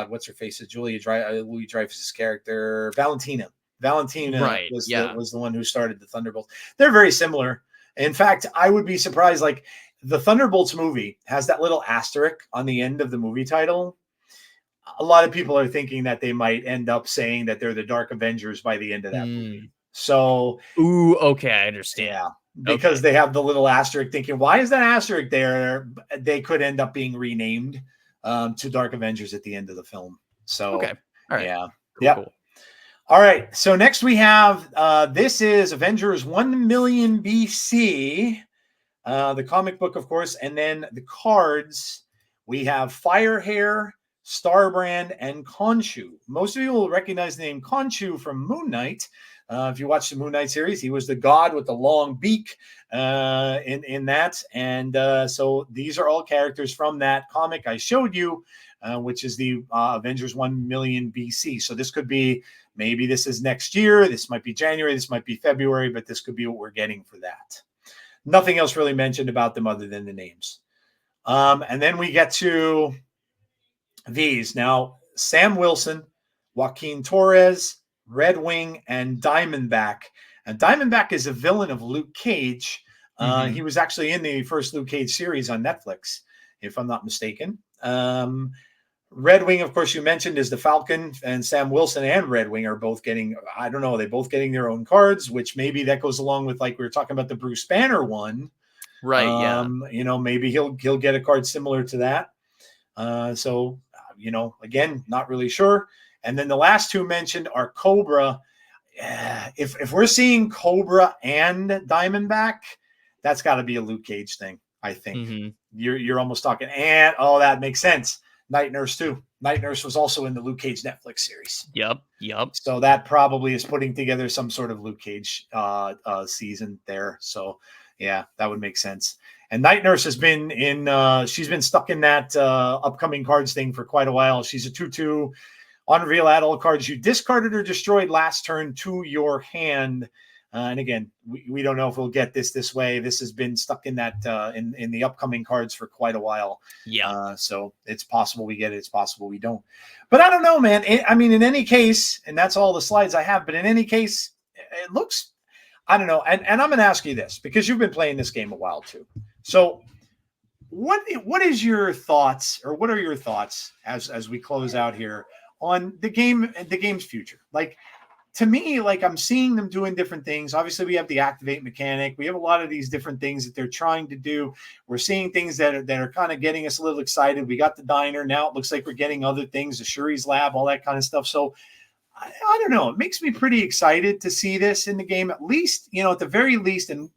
what's her face? Louis Dreyfus's character, Valentina. Was the one who started the Thunderbolts. They're very similar. In fact, I would be surprised. Like the Thunderbolts movie has that little asterisk on the end of the movie title. A lot of people are thinking that they might end up saying that they're the Dark Avengers by the end of that movie. So, I understand. Yeah, because they have the little asterisk. Thinking, why is that asterisk there? They could end up being renamed to Dark Avengers at the end of the film. So, all right, yeah, cool. All right, so next we have, this is Avengers 1 million BC, the comic book, of course, and then the cards. We have Firehair, Starbrand, and Khonshu. Most of you will recognize the name Khonshu from Moon Knight. If you watch the Moon Knight series, he was the god with the long beak in that. And so these are all characters from that comic I showed you, which is the Avengers 1 million BC. So this could be, maybe this is next year. This might be January. This might be February, but this could be what we're getting for that. Nothing else really mentioned about them other than the names. And then we get to these. Now, Sam Wilson, Joaquin Torres, Red Wing, and Diamondback. And Diamondback is a villain of Luke Cage. He was actually in the first Luke Cage series on Netflix, if I'm not mistaken. Red Wing, of course, you mentioned, is the Falcon, and Sam Wilson and Red Wing are both getting, I don't know, they're both getting their own cards, which maybe that goes along with, like we were talking about the Bruce Banner one. Right, Maybe he'll get a card similar to that. So, again, not really sure. And then the last two mentioned are Cobra. If we're seeing Cobra and Diamondback, that's got to be a Luke Cage thing, I think. You're almost talking, and that makes sense. Night Nurse too. Night Nurse was also in the Luke Cage Netflix series. Yep. So that probably is putting together some sort of Luke Cage season there. So yeah, that would make sense. And Night Nurse has been she's been stuck in that upcoming cards thing for quite a while. She's a 2/2. On reveal, add all cards you discarded or destroyed last turn to your hand. And again, we don't know if we'll get this way. This has been stuck in that in the upcoming cards for quite a while. Yeah. So it's possible we get it. It's possible we don't. But I don't know, man. I mean, in any case, and that's all the slides I have. But in any case, it looks, I don't know. And I'm going to ask you this because you've been playing this game a while too. So what is your thoughts, or what are your thoughts as we close out here on the game and the game's future? Like, to me, like, I'm seeing them doing different things. Obviously, we have the activate mechanic. We have a lot of these different things that they're trying to do. We're seeing things that are kind of getting us a little excited. We got the diner. Now it looks like we're getting other things, the Shuris Lab, all that kind of stuff. So I don't know. It makes me pretty excited to see this in the game, at least, at the very least. And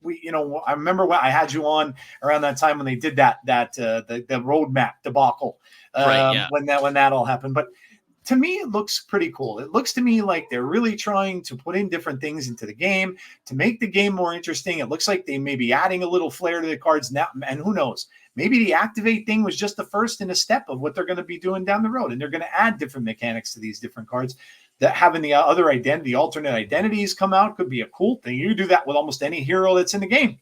I remember when I had you on around that time when they did the roadmap debacle, Right, yeah. when that all happened. But to me, it looks pretty cool. It looks to me like they're really trying to put in different things into the game to make the game more interesting. It looks like they may be adding a little flair to the cards now. And who knows? Maybe the activate thing was just the first in a step of what they're going to be doing down the road. And they're going to add different mechanics to these different cards. That having the other identity, alternate identities come out could be a cool thing. You do that with almost any hero that's in the game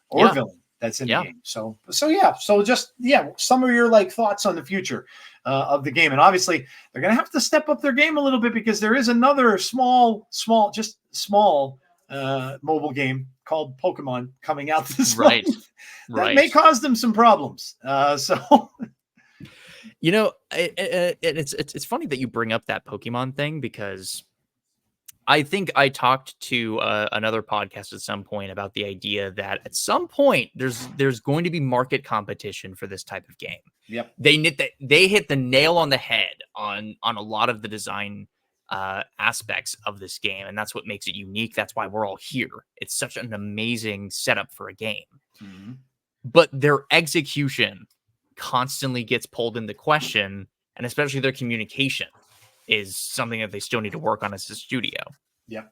or villain that's in the game. So just some of your thoughts on the future of the game. And obviously they're going to have to step up their game a little bit because there is another small mobile game called Pokemon coming out this month. That may cause them some problems. It's funny that you bring up that Pokemon thing because I think I talked to another podcast at some point about the idea that at some point there's going to be market competition for this type of game. Yep. They hit the nail on the head on a lot of the design aspects of this game, and that's what makes it unique. That's why we're all here. It's such an amazing setup for a game. Mm-hmm. But their execution constantly gets pulled into question, and especially their communication is something that they still need to work on as a studio. Yeah.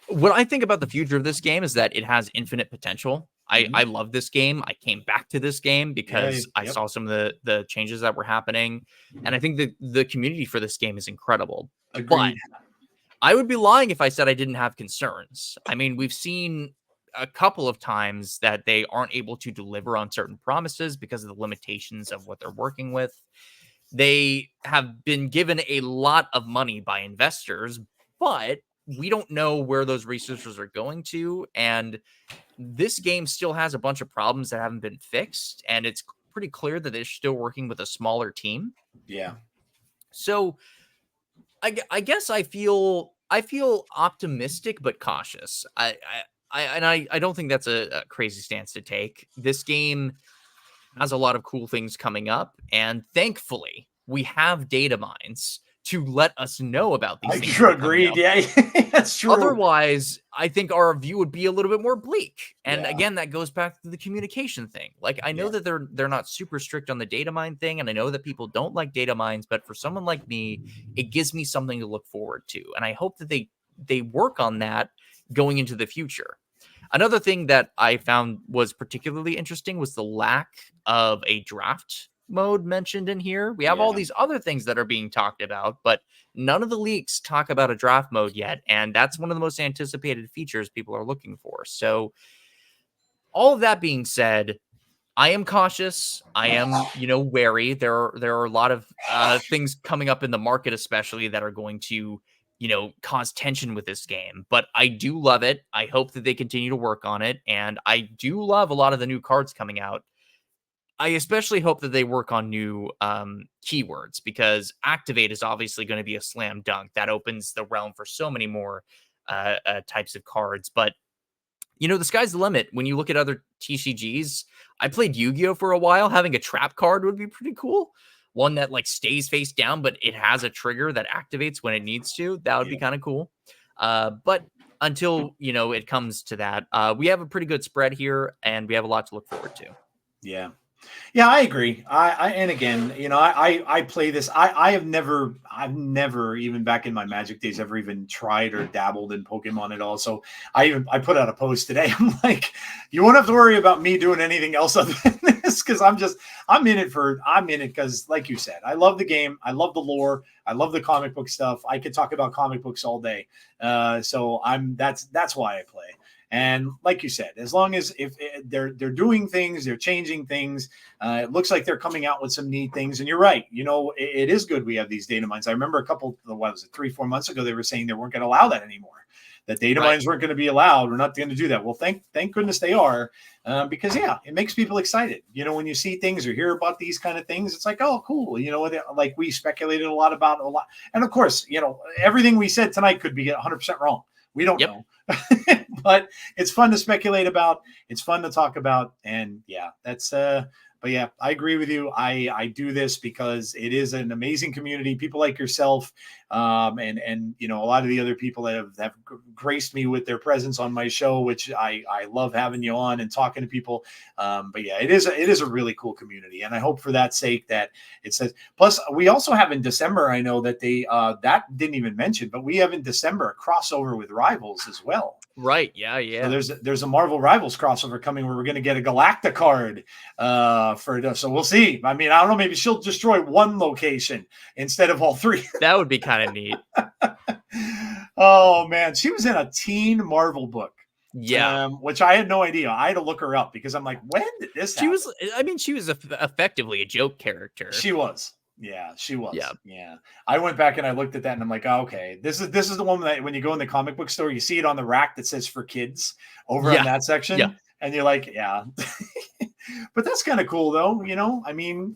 What I think about the future of this game is that it has infinite potential. I love this game. I came back to this game because I saw some of the changes that were happening. And I think the community for this game is incredible. Agreed. But I would be lying if I said I didn't have concerns. I mean, we've seen a couple of times that they aren't able to deliver on certain promises because of the limitations of what they're working with. They have been given a lot of money by investors, but we don't know where those resources are going to. And this game still has a bunch of problems that haven't been fixed. And it's pretty clear that they're still working with a smaller team. Yeah. So I guess I feel optimistic, but cautious. I don't think that's a crazy stance to take. This game has a lot of cool things coming up, and thankfully we have data mines to let us know about these things. Agreed. Yeah, that's true. Otherwise, I think our view would be a little bit more bleak. And again, that goes back to the communication thing. Like, I know that they're not super strict on the data mine thing, and I know that people don't like data mines, but for someone like me, it gives me something to look forward to. And I hope that they work on that going into the future. Another thing that I found was particularly interesting was the lack of a draft mode mentioned in here. We have all these other things that are being talked about, but none of the leaks talk about a draft mode yet. And that's one of the most anticipated features people are looking for. So all of that being said, I am cautious. I am, wary. There are a lot of things coming up in the market, especially that are going to cause tension with this game, but I do love it. I hope that they continue to work on it. And I do love a lot of the new cards coming out. I especially hope that they work on new keywords, because activate is obviously going to be a slam dunk. That opens the realm for so many more types of cards. But, the sky's the limit. When you look at other TCGs, I played Yu-Gi-Oh! For a while. Having a trap card would be pretty cool. One that stays face down, but it has a trigger that activates when it needs to. That would be kind of cool. But until, it comes to that, we have a pretty good spread here, and we have a lot to look forward to. Yeah. Yeah, I agree. And again, I play this. I've never even back in my Magic days ever even tried or dabbled in Pokemon at all. So I put out a post today. I'm like, you won't have to worry about me doing anything else other than this because I'm in it because, like you said, I love the game, I love the lore, I love the comic book stuff. I could talk about comic books all day. So that's why I play. And like you said, as long as if they're doing things, they're changing things, it looks like they're coming out with some neat things. And you're right, it is good we have these data mines. I remember 3-4 months ago they were saying they weren't going to allow that anymore. That data mines weren't going to be allowed. We're not going to do that. Well, thank goodness they are, because it makes people excited. When you see things or hear about these kind of things, it's like, oh, cool. Like we speculated a lot, and of course, everything we said tonight could be 100% wrong. We don't know. But it's fun to speculate about. It's fun to talk about. And but yeah, I agree with you. I do this because it is an amazing community. People like yourself, and a lot of the other people that have graced me with their presence on my show, which I love having you on and talking to people. But yeah, it is a really cool community, and I hope for that sake that it says. Plus, we also have in December. I know that they that didn't even mention, but we have in December a crossover with Rivals as well. Right. Yeah. So there's a Marvel Rivals crossover coming where we're going to get a Galacta card so we'll see. I mean, I don't know. Maybe she'll destroy one location instead of all three. That would be kind of neat. Oh man, she was in a teen Marvel book. Yeah, which I had no idea. I had to look her up because I'm like, when did this happen? She was effectively a joke character. She was. Yeah, she was. Yeah. I went back and I looked at that and I'm like, oh, okay, this is the one that when you go in the comic book store, you see it on the rack that says for kids over in that section. Yeah. And you're like, yeah. But that's kind of cool though. I mean,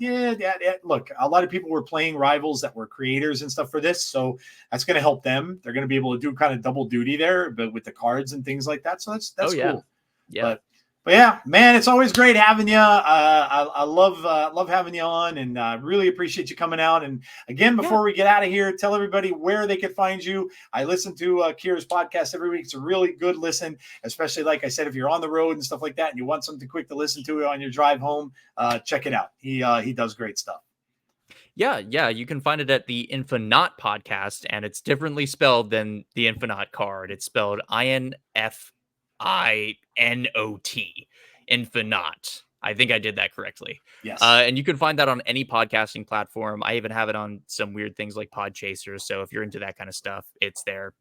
look, a lot of people were playing Rivals that were creators and stuff for this. So that's going to help them. They're going to be able to do kind of double duty there, but with the cards and things like that. So that's cool. Yeah. But yeah, man, it's always great having you. I love having you on, and really appreciate you coming out. And again, before we get out of here, tell everybody where they can find you. I listen to Kier's podcast every week. It's a really good listen, especially like I said, if you're on the road and stuff like that, and you want something quick to listen to on your drive home, check it out. He does great stuff. Yeah, you can find it at the Infinot podcast, and it's differently spelled than the Infinot card. It's spelled INFINOT, Infinot. I think I did that correctly. Yes. And you can find that on any podcasting platform. I even have it on some weird things like Podchaser. So if you're into that kind of stuff, it's there.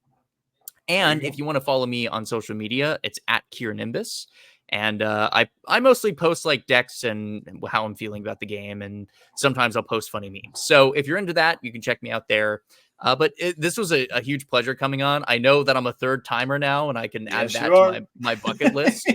And if you want to follow me on social media, it's at Kiernimbus. And I mostly post like decks and how I'm feeling about the game. And sometimes I'll post funny memes. So if you're into that, you can check me out there. But this was a huge pleasure coming on. I know that I'm a third timer now, and I can add that to my bucket list.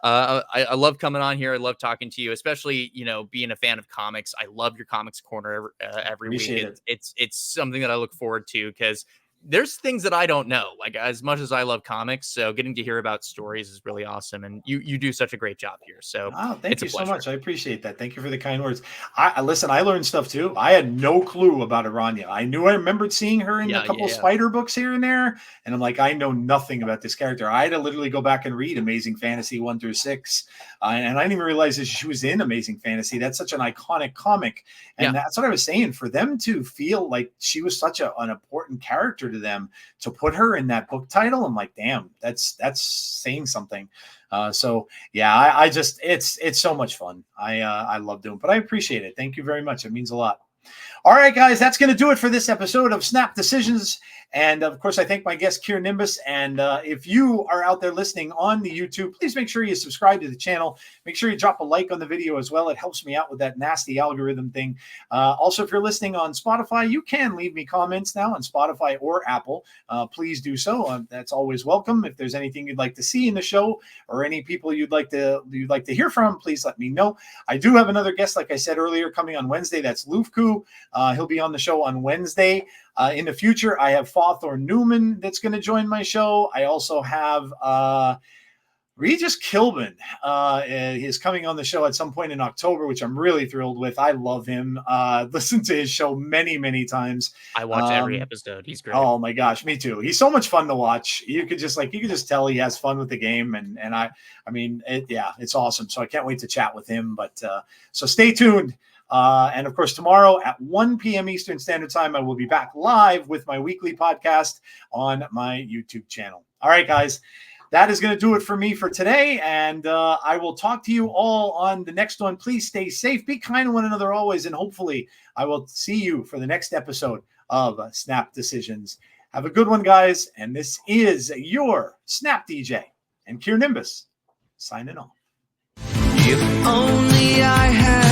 I love coming on here. I love talking to you, especially, being a fan of comics. I love your comics corner every week. It's something that I look forward to because there's things that I don't know, like as much as I love comics. So getting to hear about stories is really awesome. And you do such a great job here. So thank you so much. I appreciate that. Thank you for the kind words. I learned stuff too. I had no clue about Aranya. I remembered seeing her in a couple Spider books here and there. And I'm like, I know nothing about this character. I had to literally go back and read Amazing Fantasy 1-6. And I didn't even realize that she was in Amazing Fantasy. That's such an iconic comic. And that's what I was saying. For them to feel like she was such an important character to them, to put her in that book title, I'm like, damn, that's saying something. So yeah, it's so much fun. I love doing it, but I appreciate it. Thank you very much. It means a lot. All right, guys, that's going to do it for this episode of Snap Decisions. And of course, I thank my guest, Kiernimbus. And if you are out there listening on the YouTube, please make sure you subscribe to the channel. Make sure you drop a like on the video as well. It helps me out with that nasty algorithm thing. Also, if you're listening on Spotify, you can leave me comments now on Spotify or Apple. Please do so. That's always welcome. If there's anything you'd like to see in the show or any people you'd like to hear from, please let me know. I do have another guest, like I said earlier, coming on Wednesday. That's Lufku. He'll be on the show on Wednesday. In the future, I have Thor Newman that's going to join my show. I also have Regis Kilman is coming on the show at some point in October, which I'm really thrilled with. I love him. Listened to his show many, many times. I watch every episode. He's great. Oh my gosh, me too. He's so much fun to watch. You could just tell he has fun with the game, and it's awesome. So I can't wait to chat with him. But so stay tuned. And of course, tomorrow at 1 p.m. Eastern Standard Time, I will be back live with my weekly podcast on my YouTube channel. All right, guys. That is going to do it for me for today, and I will talk to you all on the next one. Please stay safe, be kind to one another always, and hopefully I will see you for the next episode of Snap Decisions. Have a good one, guys, and this is your Snap DJ and Kiernimbus signing off. If only I had